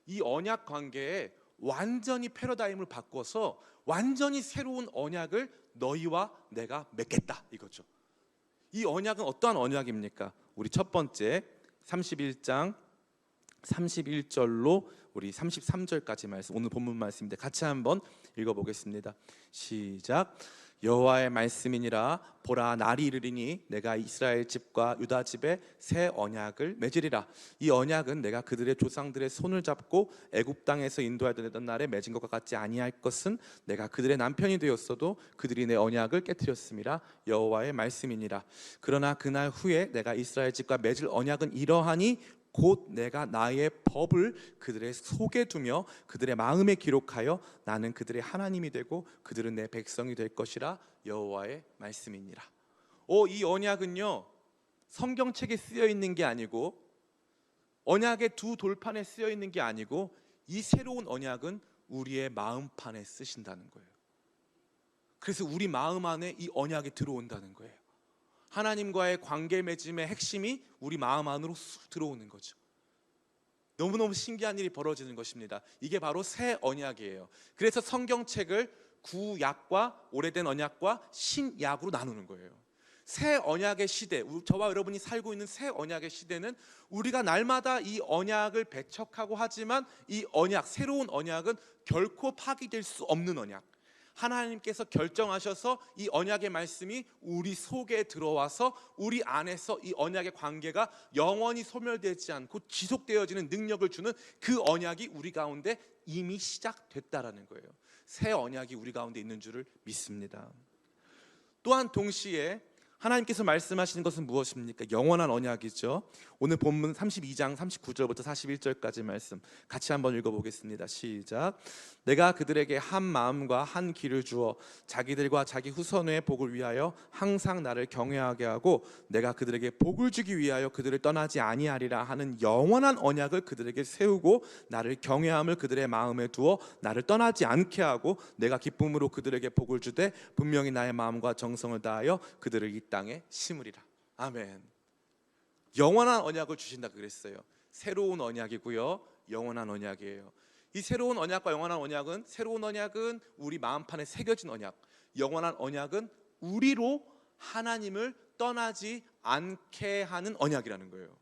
이 언약 관계에 완전히 패러다임을 바꿔서 완전히 새로운 언약을 너희와 내가 맺겠다, 이거죠. 이 언약은 어떠한 언약입니까? 우리 첫 번째 31장 31절로 우리 33절까지 말씀, 오늘 본문 말씀인데 같이 한번 읽어보겠습니다. 시작. 여호와의 말씀이니라. 보라, 날이 이르리니 내가 이스라엘 집과 유다 집에 새 언약을 맺으리라. 이 언약은 내가 그들의 조상들의 손을 잡고 애굽 땅에서 인도하던 날에 맺은 것과 같지 아니할 것은 내가 그들의 남편이 되었어도 그들이 내 언약을 깨뜨렸음이라. 여호와의 말씀이니라. 그러나 그날 후에 내가 이스라엘 집과 맺을 언약은 이러하니 곧 내가 나의 법을 그들의 속에 두며 그들의 마음에 기록하여 나는 그들의 하나님이 되고 그들은 내 백성이 될 것이라. 여호와의 말씀이니라. 이 언약은요, 성경책에 쓰여 있는 게 아니고 언약의 두 돌판에 쓰여 있는 게 아니고 이 새로운 언약은 우리의 마음판에 쓰신다는 거예요. 그래서 우리 마음 안에 이 언약이 들어온다는 거예요. 하나님과의 관계 맺음의 핵심이 우리 마음 안으로 쑥 들어오는 거죠. 너무너무 신기한 일이 벌어지는 것입니다. 이게 바로 새 언약이에요. 그래서 성경책을 구약과 오래된 언약과 신약으로 나누는 거예요. 새 언약의 시대, 저와 여러분이 살고 있는 새 언약의 시대는 우리가 날마다 이 언약을 배척하고 하지만 이 언약, 새로운 언약은 결코 파기될 수 없는 언약. 하나님께서 결정하셔서 이 언약의 말씀이 우리 속에 들어와서 우리 안에서 이 언약의 관계가 영원히 소멸되지 않고 지속되어지는 능력을 주는 그 언약이 우리 가운데 이미 시작됐다라는 거예요. 새 언약이 우리 가운데 있는 줄을 믿습니다. 또한 동시에 하나님께서 말씀하시는 것은 무엇입니까? 영원한 언약이죠. 오늘 본문 32장 39절부터 41절까지 말씀 같이 한번 읽어보겠습니다. 시작. 내가 그들에게 한 마음과 한 길을 주어 자기들과 자기 후손의 복을 위하여 항상 나를 경외하게 하고 내가 그들에게 복을 주기 위하여 그들을 떠나지 아니하리라 하는 영원한 언약을 그들에게 세우고 나를 경외함을 그들의 마음에 두어 나를 떠나지 않게 하고 내가 기쁨으로 그들에게 복을 주되 분명히 나의 마음과 정성을 다하여 그들을 이 땅에 심으리라. 아멘. 영원한 언약을 주신다 그랬어요. 새로운 언약이고요, 영원한 언약이에요. 이 새로운 언약과 영원한 언약은, 새로운 언약은 우리 마음판에 새겨진 언약, 영원한 언약은 우리로 하나님을 떠나지 않게 하는 언약이라는 거예요.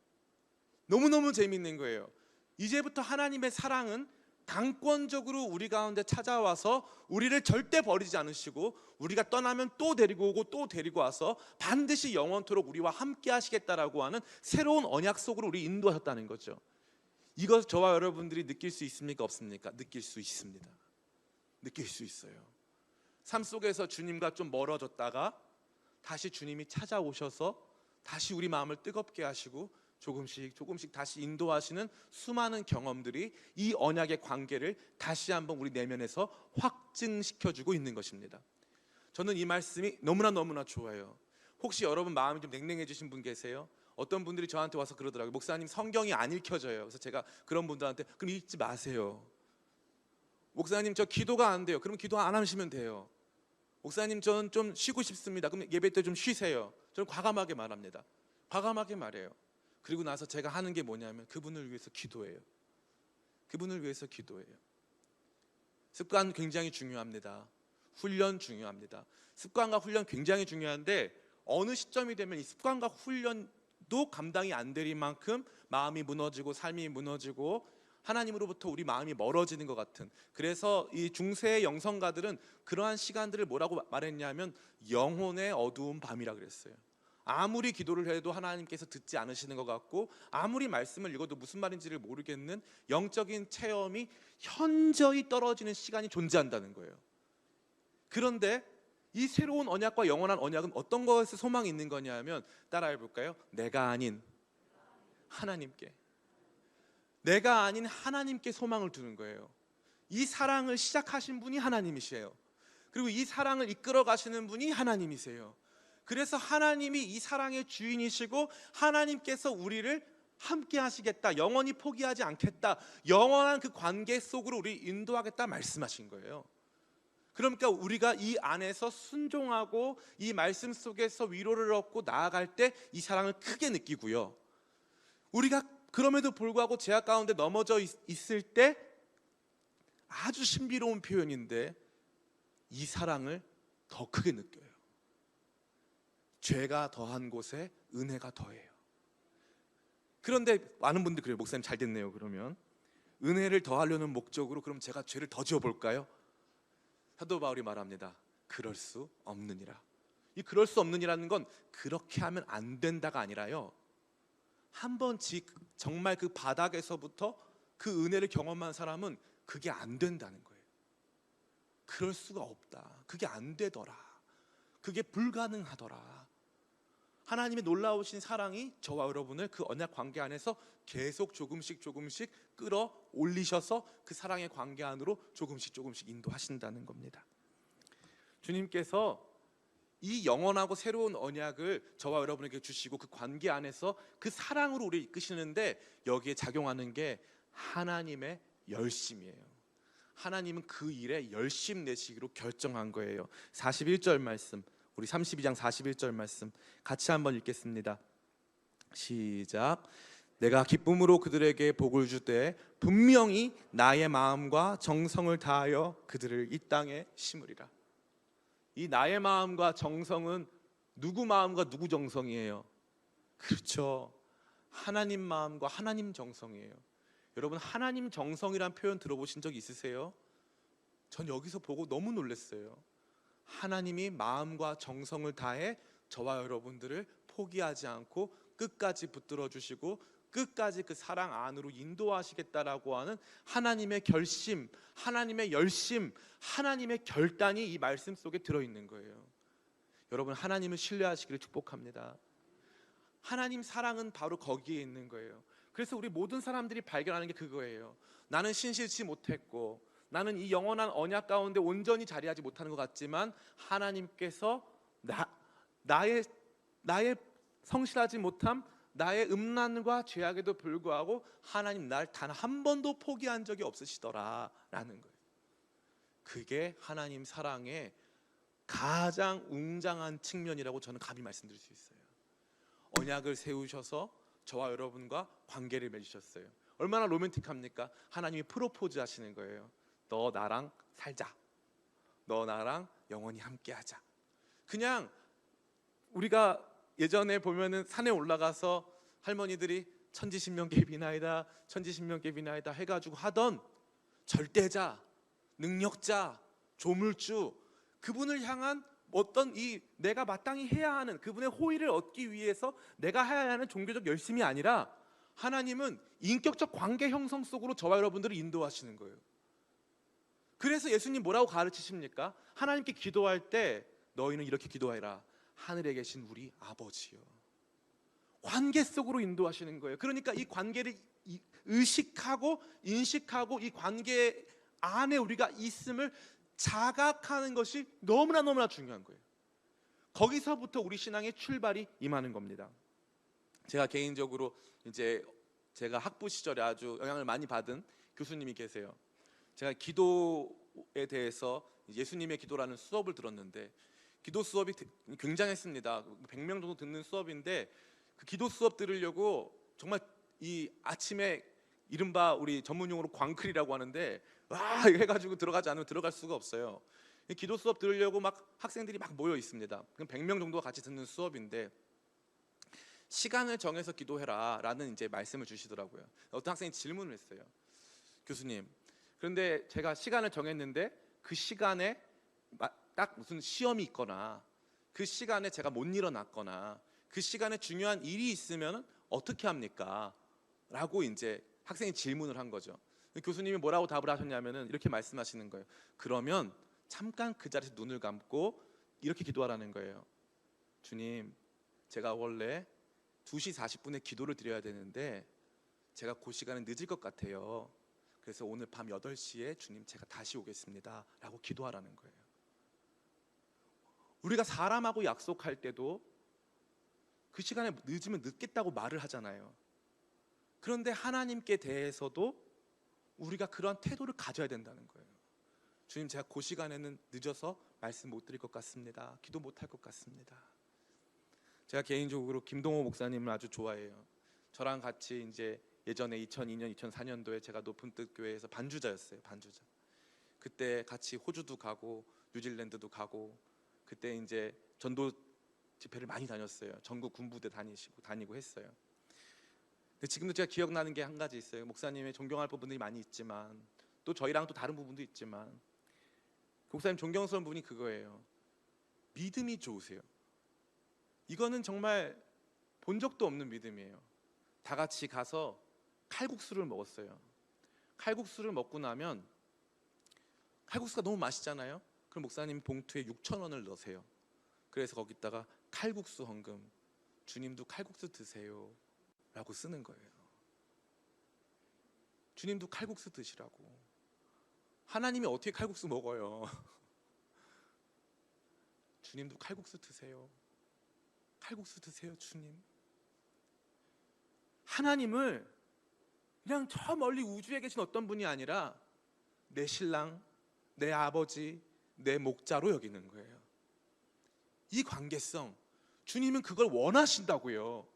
너무너무 재미있는 거예요. 이제부터 하나님의 사랑은 강권적으로 우리 가운데 찾아와서 우리를 절대 버리지 않으시고 우리가 떠나면 또 데리고 오고 또 데리고 와서 반드시 영원토록 우리와 함께 하시겠다라고 하는 새로운 언약 속으로 우리 인도하셨다는 거죠. 이것 저와 여러분들이 느낄 수 있습니까? 없습니까? 느낄 수 있습니다. 느낄 수 있어요. 삶 속에서 주님과 좀 멀어졌다가 다시 주님이 찾아오셔서 다시 우리 마음을 뜨겁게 하시고 조금씩 다시 인도하시는 수많은 경험들이 이 언약의 관계를 다시 한번 우리 내면에서 확증시켜주고 있는 것입니다. 저는 이 말씀이 너무나 좋아요. 혹시 여러분 마음이 좀 냉랭해지신 분 계세요? 어떤 분들이 저한테 와서 그러더라고요. 목사님, 성경이 안 읽혀져요. 그래서 제가 그런 분들한테 그럼 읽지 마세요. 목사님, 저 기도가 안 돼요. 그럼 기도 안 하시면 돼요. 목사님, 저는 좀 쉬고 싶습니다. 그럼 예배 때 좀 쉬세요. 저는 과감하게 말합니다. 과감하게 말해요. 그리고 나서 제가 하는 게 뭐냐면 그분을 위해서 기도해요. 그분을 위해서 기도해요. 습관 굉장히 중요합니다. 훈련 중요합니다. 습관과 훈련 굉장히 중요한데 어느 시점이 되면 이 습관과 훈련도 감당이 안 될 만큼 마음이 무너지고 삶이 무너지고 하나님으로부터 우리 마음이 멀어지는 것 같은, 그래서 이 중세의 영성가들은 그러한 시간들을 뭐라고 말했냐면 영혼의 어두운 밤이라 그랬어요. 아무리 기도를 해도 하나님께서 듣지 않으시는 것 같고 아무리 말씀을 읽어도 무슨 말인지를 모르겠는 영적인 체험이 현저히 떨어지는 시간이 존재한다는 거예요. 그런데 이 새로운 언약과 영원한 언약은 어떤 것에 소망이 있는 거냐면, 따라해 볼까요? 내가 아닌 하나님께, 내가 아닌 하나님께 소망을 두는 거예요. 이 사랑을 시작하신 분이 하나님이세요. 그리고 이 사랑을 이끌어 가시는 분이 하나님이세요. 그래서 하나님이 이 사랑의 주인이시고 하나님께서 우리를 함께 하시겠다, 영원히 포기하지 않겠다, 영원한 그 관계 속으로 우리 인도하겠다 말씀하신 거예요. 그러니까 우리가 이 안에서 순종하고 이 말씀 속에서 위로를 얻고 나아갈 때 이 사랑을 크게 느끼고요. 우리가 그럼에도 불구하고 죄악 가운데 넘어져 있을 때 아주 신비로운 표현인데 이 사랑을 더 크게 느껴요. 죄가 더한 곳에 은혜가 더해요. 그런데 많은 분들이 그래요. 목사님 잘 됐네요. 그러면 은혜를 더하려는 목적으로 그럼 제가 죄를 더 지어볼까요? 사도 바울이 말합니다. 그럴 수 없느니라. 이 그럴 수 없느니라는 건 그렇게 하면 안 된다가 아니라요, 한번 정말 그 바닥에서부터 그 은혜를 경험한 사람은 그게 안 된다는 거예요. 그럴 수가 없다. 그게 안 되더라. 그게 불가능하더라. 하나님의 놀라우신 사랑이 저와 여러분을 그 언약 관계 안에서 계속 조금씩 끌어올리셔서 그 사랑의 관계 안으로 조금씩 인도하신다는 겁니다. 주님께서 이 영원하고 새로운 언약을 저와 여러분에게 주시고 그 관계 안에서 그 사랑으로 우리를 이끄시는데 여기에 작용하는 게 하나님의 열심이에요. 하나님은 그 일에 열심 내시기로 결정한 거예요. 41절 말씀, 우리 32장 41절 말씀 같이 한번 읽겠습니다. 시작. 내가 기쁨으로 그들에게 복을 주되 분명히 나의 마음과 정성을 다하여 그들을 이 땅에 심으리라. 이 나의 마음과 정성은 누구 마음과 누구 정성이에요? 그렇죠, 하나님 마음과 하나님 정성이에요. 여러분, 하나님 정성이란 표현 들어보신 적 있으세요? 전 여기서 보고 너무 놀랐어요. 하나님이 마음과 정성을 다해 저와 여러분들을 포기하지 않고 끝까지 붙들어 주시고 끝까지 그 사랑 안으로 인도하시겠다라고 하는 하나님의 결심, 하나님의 열심, 하나님의 결단이 이 말씀 속에 들어있는 거예요. 여러분, 하나님을 신뢰하시기를 축복합니다. 하나님 사랑은 바로 거기에 있는 거예요. 그래서 우리 모든 사람들이 발견하는 게 그거예요. 나는 신실치 못했고, 나는 이 영원한 언약 가운데 온전히 자리하지 못하는 것 같지만 하나님께서 나의 성실하지 못함, 나의 음란과 죄악에도 불구하고 하나님 날 단 한 번도 포기한 적이 없으시더라라는 거예요. 그게 하나님 사랑의 가장 웅장한 측면이라고 저는 감히 말씀드릴 수 있어요. 언약을 세우셔서 저와 여러분과 관계를 맺으셨어요. 얼마나 로맨틱합니까? 하나님이 프로포즈 하시는 거예요. 너 나랑 살자. 너 나랑 영원히 함께하자. 그냥 우리가 예전에 보면은 산에 올라가서 할머니들이 천지신명께 비나이다, 천지신명께 비나이다 해가지고 하던 절대자, 능력자, 조물주, 그분을 향한 어떤 이 내가 마땅히 해야 하는 그분의 호의를 얻기 위해서 내가 해야 하는 종교적 열심이 아니라 하나님은 인격적 관계 형성 속으로 저와 여러분들을 인도하시는 거예요. 그래서 예수님 뭐라고 가르치십니까? 하나님께 기도할 때 너희는 이렇게 기도해라. 하늘에 계신 우리 아버지요. 관계 속으로 인도하시는 거예요. 그러니까 이 관계를 의식하고 인식하고 이 관계 안에 우리가 있음을 자각하는 것이 너무나 중요한 거예요. 거기서부터 우리 신앙의 출발이 임하는 겁니다. 제가 개인적으로 이제 제가 학부 시절에 아주 영향을 많이 받은 교수님이 계세요. 제가 기도에 대해서 예수님의 기도라는 수업을 들었는데 기도 수업이 굉장했습니다. 100명 정도 듣는 수업인데 그 기도 수업 들으려고 정말 이 아침에 이른바 우리 전문용어로 광클이라고 하는데 와 해가지고 들어가지 않으면 들어갈 수가 없어요. 기도 수업 들으려고 막 학생들이 막 모여 있습니다. 그럼 100명 정도가 같이 듣는 수업인데 시간을 정해서 기도해라 라는 이제 말씀을 주시더라고요. 어떤 학생이 질문을 했어요. 교수님, 그런데 제가 시간을 정했는데 그 시간에 딱 무슨 시험이 있거나 그 시간에 제가 못 일어났거나 그 시간에 중요한 일이 있으면 어떻게 합니까? 라고 이제 학생이 질문을 한 거죠. 교수님이 뭐라고 답을 하셨냐면은 이렇게 말씀하시는 거예요. 그러면 잠깐 그 자리에서 눈을 감고 이렇게 기도하라는 거예요. 주님, 제가 원래 2시 40분에 기도를 드려야 되는데 제가 그 시간은 늦을 것 같아요. 그래서 오늘 밤 8시에 주님 제가 다시 오겠습니다 라고 기도하라는 거예요. 우리가 사람하고 약속할 때도 그 시간에 늦으면 늦겠다고 말을 하잖아요. 그런데 하나님께 대해서도 우리가 그러한 태도를 가져야 된다는 거예요. 주님, 제가 그 시간에는 늦어서 말씀 못 드릴 것 같습니다. 기도 못 할 것 같습니다. 제가 개인적으로 김동호 목사님을 아주 좋아해요. 저랑 같이 이제 예전에 2002년, 2004년도에 제가 높은 뜻 교회에서 반주자였어요. 반주자. 그때 같이 호주도 가고 뉴질랜드도 가고 그때 이제 전도 집회를 많이 다녔어요. 전국 군부대 다니고 했어요. 근데 지금도 제가 기억나는 게 한 가지 있어요. 목사님의 존경할 부분들이 많이 있지만 또 저희랑 또 다른 부분도 있지만 목사님 존경스러운 부분이 그거예요. 믿음이 좋으세요. 이거는 정말 본 적도 없는 믿음이에요. 다 같이 가서 칼국수를 먹었어요. 칼국수를 먹고 나면 칼국수가 너무 맛있잖아요. 그럼 목사님이 봉투에 6,000원을 넣으세요. 그래서 거기다가 칼국수 헌금, 주님도 칼국수 드세요 라고 쓰는 거예요. 주님도 칼국수 드시라고. 하나님이 어떻게 칼국수 먹어요? 주님도 칼국수 드세요. 칼국수 드세요, 주님. 하나님을 그냥 저 멀리 우주에 계신 어떤 분이 아니라 내 신랑, 내 아버지, 내 목자로 여기는 거예요. 이 관계성, 주님은 그걸 원하신다고요.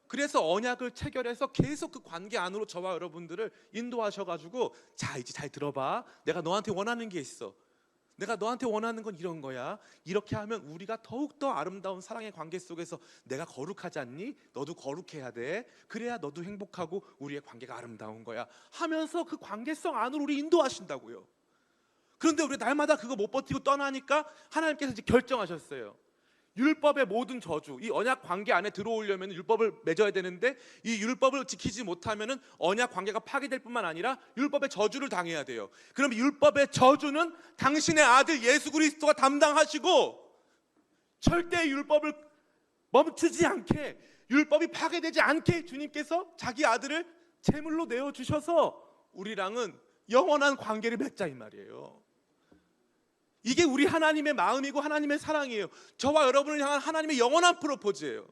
그래서 언약을 체결해서 계속 그 관계 안으로 저와 여러분들을 인도하셔가지고, 자, 이제 잘 들어봐. 내가 너한테 원하는 게 있어. 내가 너한테 원하는 건 이런 거야. 이렇게 하면 우리가 더욱더 아름다운 사랑의 관계 속에서 내가 거룩하지 않니? 너도 거룩해야 돼. 그래야 너도 행복하고 우리의 관계가 아름다운 거야 하면서 그 관계성 안으로 우리 인도하신다고요. 그런데 우리 날마다 그거 못 버티고 떠나니까 하나님께서 이제 결정하셨어요. 율법의 모든 저주, 이 언약 관계 안에 들어오려면 율법을 맺어야 되는데 이 율법을 지키지 못하면 언약 관계가 파괴될 뿐만 아니라 율법의 저주를 당해야 돼요. 그럼 율법의 저주는 당신의 아들 예수 그리스도가 담당하시고, 절대 율법을 멈추지 않게, 율법이 파괴되지 않게 주님께서 자기 아들을 제물로 내어주셔서 우리랑은 영원한 관계를 맺자 이 말이에요. 이게 우리 하나님의 마음이고 하나님의 사랑이에요. 저와 여러분을 향한 하나님의 영원한 프로포즈예요.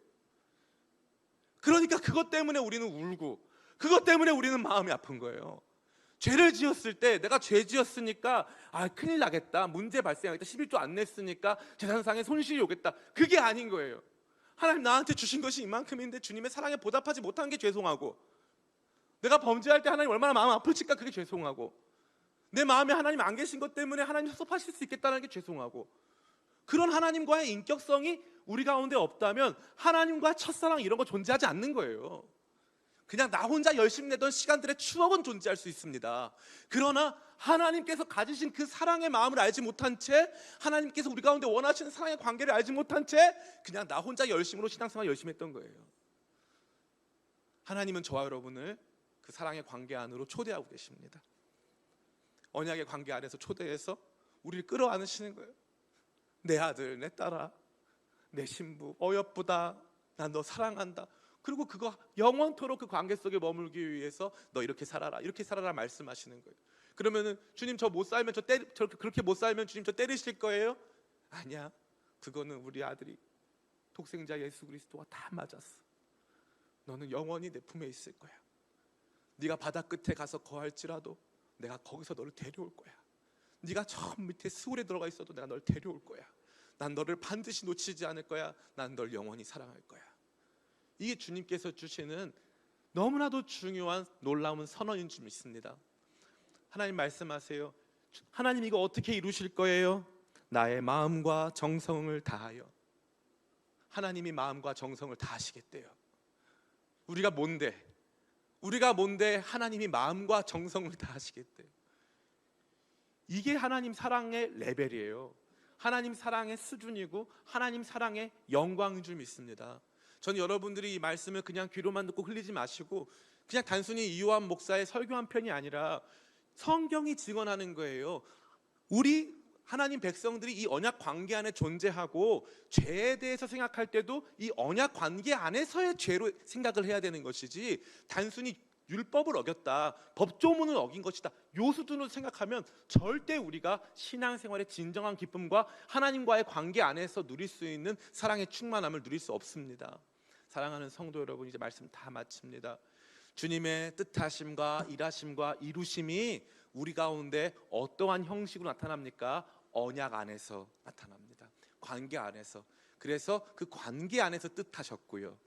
그러니까 그것 때문에 우리는 울고, 그것 때문에 우리는 마음이 아픈 거예요. 죄를 지었을 때 내가 죄 지었으니까 큰일 나겠다, 문제 발생하겠다, 11조 안 냈으니까 재산상의 손실이 오겠다, 그게 아닌 거예요. 하나님 나한테 주신 것이 이만큼인데 주님의 사랑에 보답하지 못한 게 죄송하고, 내가 범죄할 때 하나님 얼마나 마음 아플까 그게 죄송하고, 내 마음에 하나님 안 계신 것 때문에 하나님 섭섭하실 수 있겠다는 게 죄송하고, 그런 하나님과의 인격성이 우리 가운데 없다면 하나님과 첫사랑 이런 거 존재하지 않는 거예요. 그냥 나 혼자 열심히 내던 시간들의 추억은 존재할 수 있습니다. 그러나 하나님께서 가지신 그 사랑의 마음을 알지 못한 채, 하나님께서 우리 가운데 원하시는 사랑의 관계를 알지 못한 채 그냥 나 혼자 열심으로 신앙생활 열심히 했던 거예요. 하나님은 저와 여러분을 그 사랑의 관계 안으로 초대하고 계십니다. 언약의 관계 안에서 초대해서 우리를 끌어안으시는 거예요. 내 아들, 내 딸아, 내 신부, 어여쁘다, 난 너 사랑한다. 그리고 그거 영원토록 그 관계 속에 머물기 위해서 너 이렇게 살아라, 이렇게 살아라 말씀하시는 거예요. 그러면은 주님 저 못 살면 그렇게 못 살면 주님 저 때리실 거예요? 아니야. 그거는 우리 아들이 독생자 예수 그리스도와 다 맞았어. 너는 영원히 내 품에 있을 거야. 네가 바다 끝에 가서 거할지라도 내가 거기서 너를 데려올 거야. 네가 저 밑에 스울에 들어가 있어도 내가 널 데려올 거야. 난 너를 반드시 놓치지 않을 거야. 난 널 영원히 사랑할 거야. 이게 주님께서 주시는 너무나도 중요한 놀라운 선언인 줄 믿습니다. 하나님 말씀하세요. 하나님 이거 어떻게 이루실 거예요? 나의 마음과 정성을 다하여. 하나님이 마음과 정성을 다하시겠대요. 우리가 뭔데 하나님이 마음과 정성을 다하시겠대요. 이게 하나님 사랑의 레벨이에요. 하나님 사랑의 수준이고 하나님 사랑의 영광인 줄 믿습니다. 저는 여러분들이 이 말씀을 그냥 귀로만 듣고 흘리지 마시고, 그냥 단순히 이요한 목사의 설교 한 편이 아니라 성경이 증언하는 거예요. 우리 하나님 백성들이 이 언약 관계 안에 존재하고 죄에 대해서 생각할 때도 이 언약 관계 안에서의 죄로 생각을 해야 되는 것이지, 단순히 율법을 어겼다, 법조문을 어긴 것이다, 요 수준으로 생각하면 절대 우리가 신앙생활의 진정한 기쁨과 하나님과의 관계 안에서 누릴 수 있는 사랑의 충만함을 누릴 수 없습니다. 사랑하는 성도 여러분, 이제 말씀 다 마칩니다. 주님의 뜻하심과 일하심과 이루심이 우리 가운데 어떠한 형식으로 나타납니까? 언약 안에서 나타납니다. 관계 안에서. 그래서 그 관계 안에서 뜻하셨고요,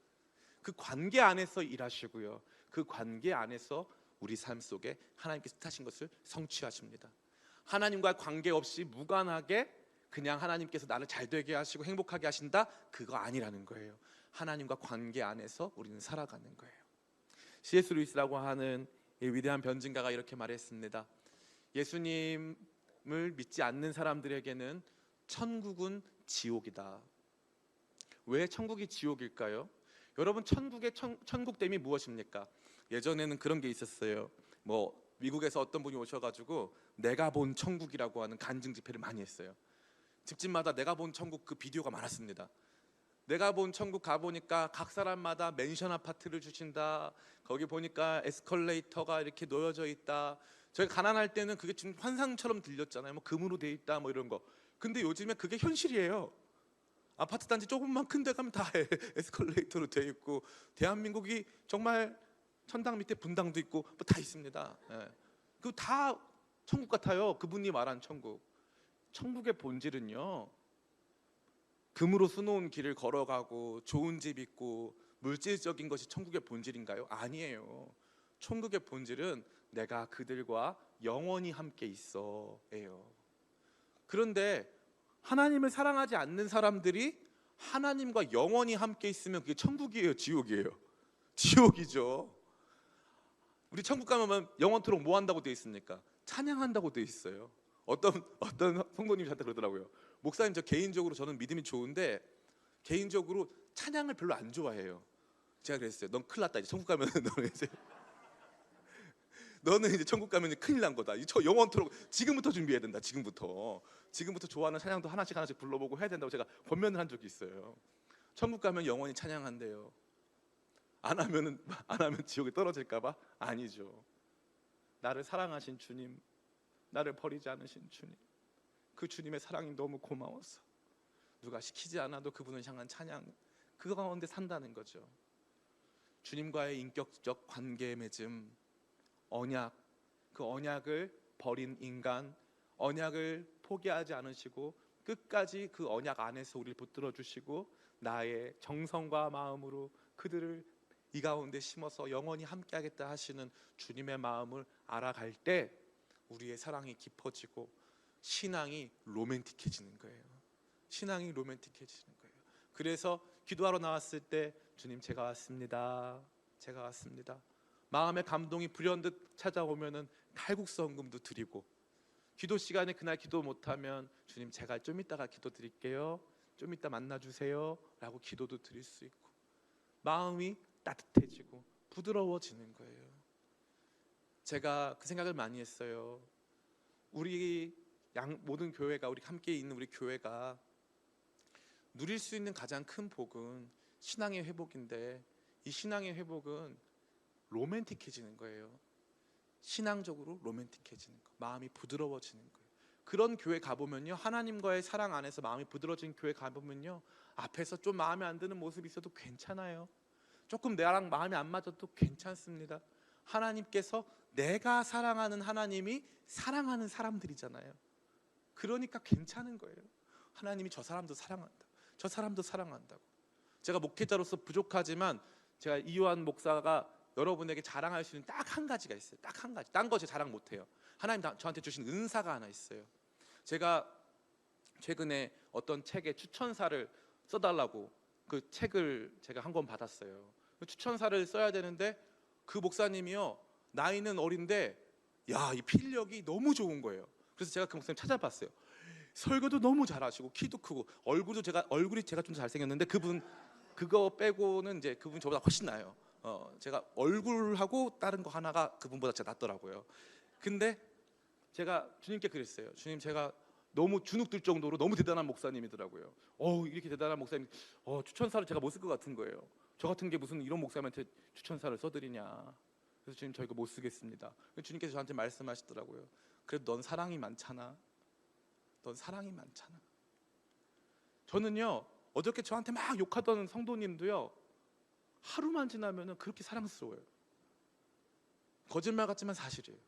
그 관계 안에서 일하시고요, 그 관계 안에서 우리 삶 속에 하나님께서 뜻하신 것을 성취하십니다. 하나님과 관계없이 무관하게 그냥 하나님께서 나를 잘되게 하시고 행복하게 하신다, 그거 아니라는 거예요. 하나님과 관계 안에서 우리는 살아가는 거예요. C.S. 루이스라고 하는 이 위대한 변증가가 이렇게 말했습니다. 예수님을 믿지 않는 사람들에게는 천국은 지옥이다. 왜 천국이 지옥일까요? 여러분, 천국의 천국됨이 무엇입니까? 예전에는 그런 게 있었어요. 미국에서 어떤 분이 오셔가지고 내가 본 천국이라고 하는 간증 집회를 많이 했어요. 집집마다 내가 본 천국 그 비디오가 많았습니다. 내가 본 천국 가보니까 각 사람마다 맨션 아파트를 주신다. 거기 보니까 에스컬레이터가 이렇게 놓여져 있다. 저희가 가난할 때는 그게 지금 환상처럼 들렸잖아요. 금으로 돼 있다 이런 거. 근데 요즘에 그게 현실이에요. 아파트 단지 조금만 큰 데 가면 다 에스컬레이터로 돼 있고, 대한민국이 정말 천당 밑에 분당도 있고 다 있습니다. 그 다 천국 같아요. 그분이 말한 천국. 천국의 본질은요, 금으로 수놓은 길을 걸어가고 좋은 집 있고 물질적인 것이 천국의 본질인가요? 아니에요. 천국의 본질은 내가 그들과 영원히 함께 있어예요. 그런데 하나님을 사랑하지 않는 사람들이 하나님과 영원히 함께 있으면 그게 천국이에요, 지옥이에요? 지옥이죠. 우리 천국 가면 영원토록 뭐 한다고 되어 있습니까? 찬양한다고 되어 있어요. 어떤 성도님이 저한테 그러더라고요. 목사님, 저 개인적으로 저는 믿음이 좋은데 개인적으로 찬양을 별로 안 좋아해요. 제가 그랬어요. 넌 큰일 났다. 이제 천국 가면 너는 이제 천국 가면 큰일 난 거다. 저 영원토록 지금부터 준비해야 된다. 지금부터 좋아하는 찬양도 하나씩 불러보고 해야 된다고 제가 권면을 한 적이 있어요. 천국 가면 영원히 찬양한대요. 안 하면 지옥에 떨어질까봐? 아니죠. 나를 사랑하신 주님, 나를 버리지 않으신 주님, 그 주님의 사랑이 너무 고마워서 누가 시키지 않아도 그분을 향한 찬양, 그 가운데 산다는 거죠. 주님과의 인격적 관계 맺음, 언약, 그 언약을 버린 인간, 언약을 포기하지 않으시고 끝까지 그 언약 안에서 우리를 붙들어 주시고 나의 정성과 마음으로 그들을 이 가운데 심어서 영원히 함께하겠다 하시는 주님의 마음을 알아갈 때 우리의 사랑이 깊어지고 신앙이 로맨틱해지는 거예요. 신앙이 로맨틱해지는 거예요. 그래서 기도하러 나왔을 때 주님, 제가 왔습니다. 제가 왔습니다. 마음의 감동이 불현듯 찾아오면은 칼국수 헌금도 드리고, 기도 시간에 그날 기도 못하면 주님, 제가 좀 이따가 기도 드릴게요. 좀 이따 만나주세요 라고 기도도 드릴 수 있고, 마음이 따뜻해지고 부드러워지는 거예요. 제가 그 생각을 많이 했어요. 우리 모든 교회가, 우리 함께 있는 우리 교회가 누릴 수 있는 가장 큰 복은 신앙의 회복인데, 이 신앙의 회복은 로맨틱해지는 거예요. 신앙적으로 로맨틱해지는 거, 마음이 부드러워지는 거예요. 그런 교회 가보면요, 하나님과의 사랑 안에서 마음이 부드러워진 교회 가보면요, 앞에서 좀 마음에 안 드는 모습이 있어도 괜찮아요. 조금 나랑 마음이 안 맞아도 괜찮습니다. 하나님께서, 내가 사랑하는 하나님이 사랑하는 사람들이잖아요. 그러니까 괜찮은 거예요. 하나님이 저 사람도 사랑한다, 저 사람도 사랑한다고. 제가 목회자로서 부족하지만 제가 이요한 목사가 여러분에게 자랑할 수 있는 딱 한 가지가 있어요. 딱 한 가지. 딴 거 제가 자랑 못해요. 하나님 저한테 주신 은사가 하나 있어요. 제가 최근에 어떤 책에 추천사를 써달라고 그 책을 제가 한 권 받았어요. 그 추천사를 써야 되는데 그 목사님이요, 나이는 어린데 이 필력이 너무 좋은 거예요. 그래서 제가 그 목사님 찾아봤어요. 설교도 너무 잘하시고 키도 크고 얼굴이 제가 좀 잘생겼는데 그거 빼고는 이제 그분 저보다 훨씬 나아요. 제가 얼굴하고 다른 거 하나가 그분보다 제가 낫더라고요. 근데 제가 주님께 그랬어요. 주님, 제가 너무 주눅들 정도로 너무 대단한 목사님이더라고요. 이렇게 대단한 목사님, 추천사를 제가 못 쓸 것 같은 거예요. 저 같은 게 무슨 이런 목사님한테 추천사를 써드리냐. 그래서 주님, 저 이거 못 쓰겠습니다. 주님께서 저한테 말씀하시더라고요. 그래도 넌 사랑이 많잖아. 넌 사랑이 많잖아. 저는요, 어저께 저한테 막 욕하던 성도님도요, 하루만 지나면은 그렇게 사랑스러워요. 거짓말 같지만 사실이에요.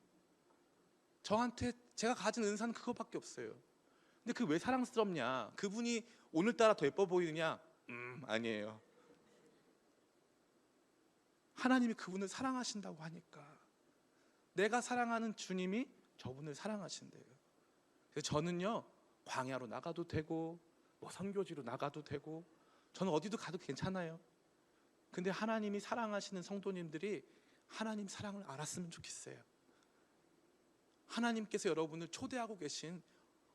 저한테 제가 가진 은사는 그거밖에 없어요. 근데 그 왜 사랑스럽냐? 그분이 오늘따라 더 예뻐 보이느냐? 아니에요. 하나님이 그분을 사랑하신다고 하니까, 내가 사랑하는 주님이 저분을 사랑하신대요. 그래서 저는요, 광야로 나가도 되고 뭐 선교지로 나가도 되고 저는 어디도 가도 괜찮아요. 근데 하나님이 사랑하시는 성도님들이 하나님 사랑을 알았으면 좋겠어요. 하나님께서 여러분을 초대하고 계신,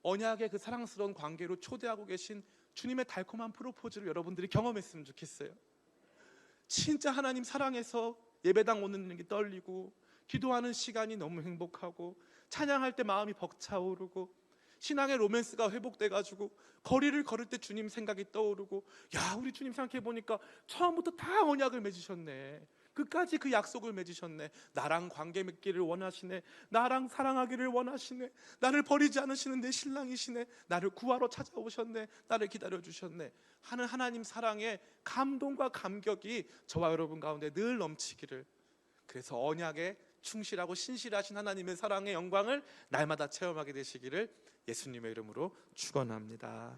언약의 그 사랑스러운 관계로 초대하고 계신 주님의 달콤한 프로포즈를 여러분들이 경험했으면 좋겠어요. 진짜 하나님 사랑해서 예배당 오는 게 떨리고, 기도하는 시간이 너무 행복하고, 찬양할 때 마음이 벅차오르고, 신앙의 로맨스가 회복돼가지고 거리를 걸을 때 주님 생각이 떠오르고, 야, 우리 주님 생각해보니까 처음부터 다 언약을 맺으셨네, 끝까지 그 약속을 맺으셨네, 나랑 관계 맺기를 원하시네, 나랑 사랑하기를 원하시네, 나를 버리지 않으시는 내 신랑이시네, 나를 구하러 찾아오셨네, 나를 기다려주셨네 하는 하나님 사랑의 감동과 감격이 저와 여러분 가운데 늘 넘치기를, 그래서 언약에 충실하고 신실하신 하나님의 사랑의 영광을 날마다 체험하게 되시기를 예수님의 이름으로 축원합니다.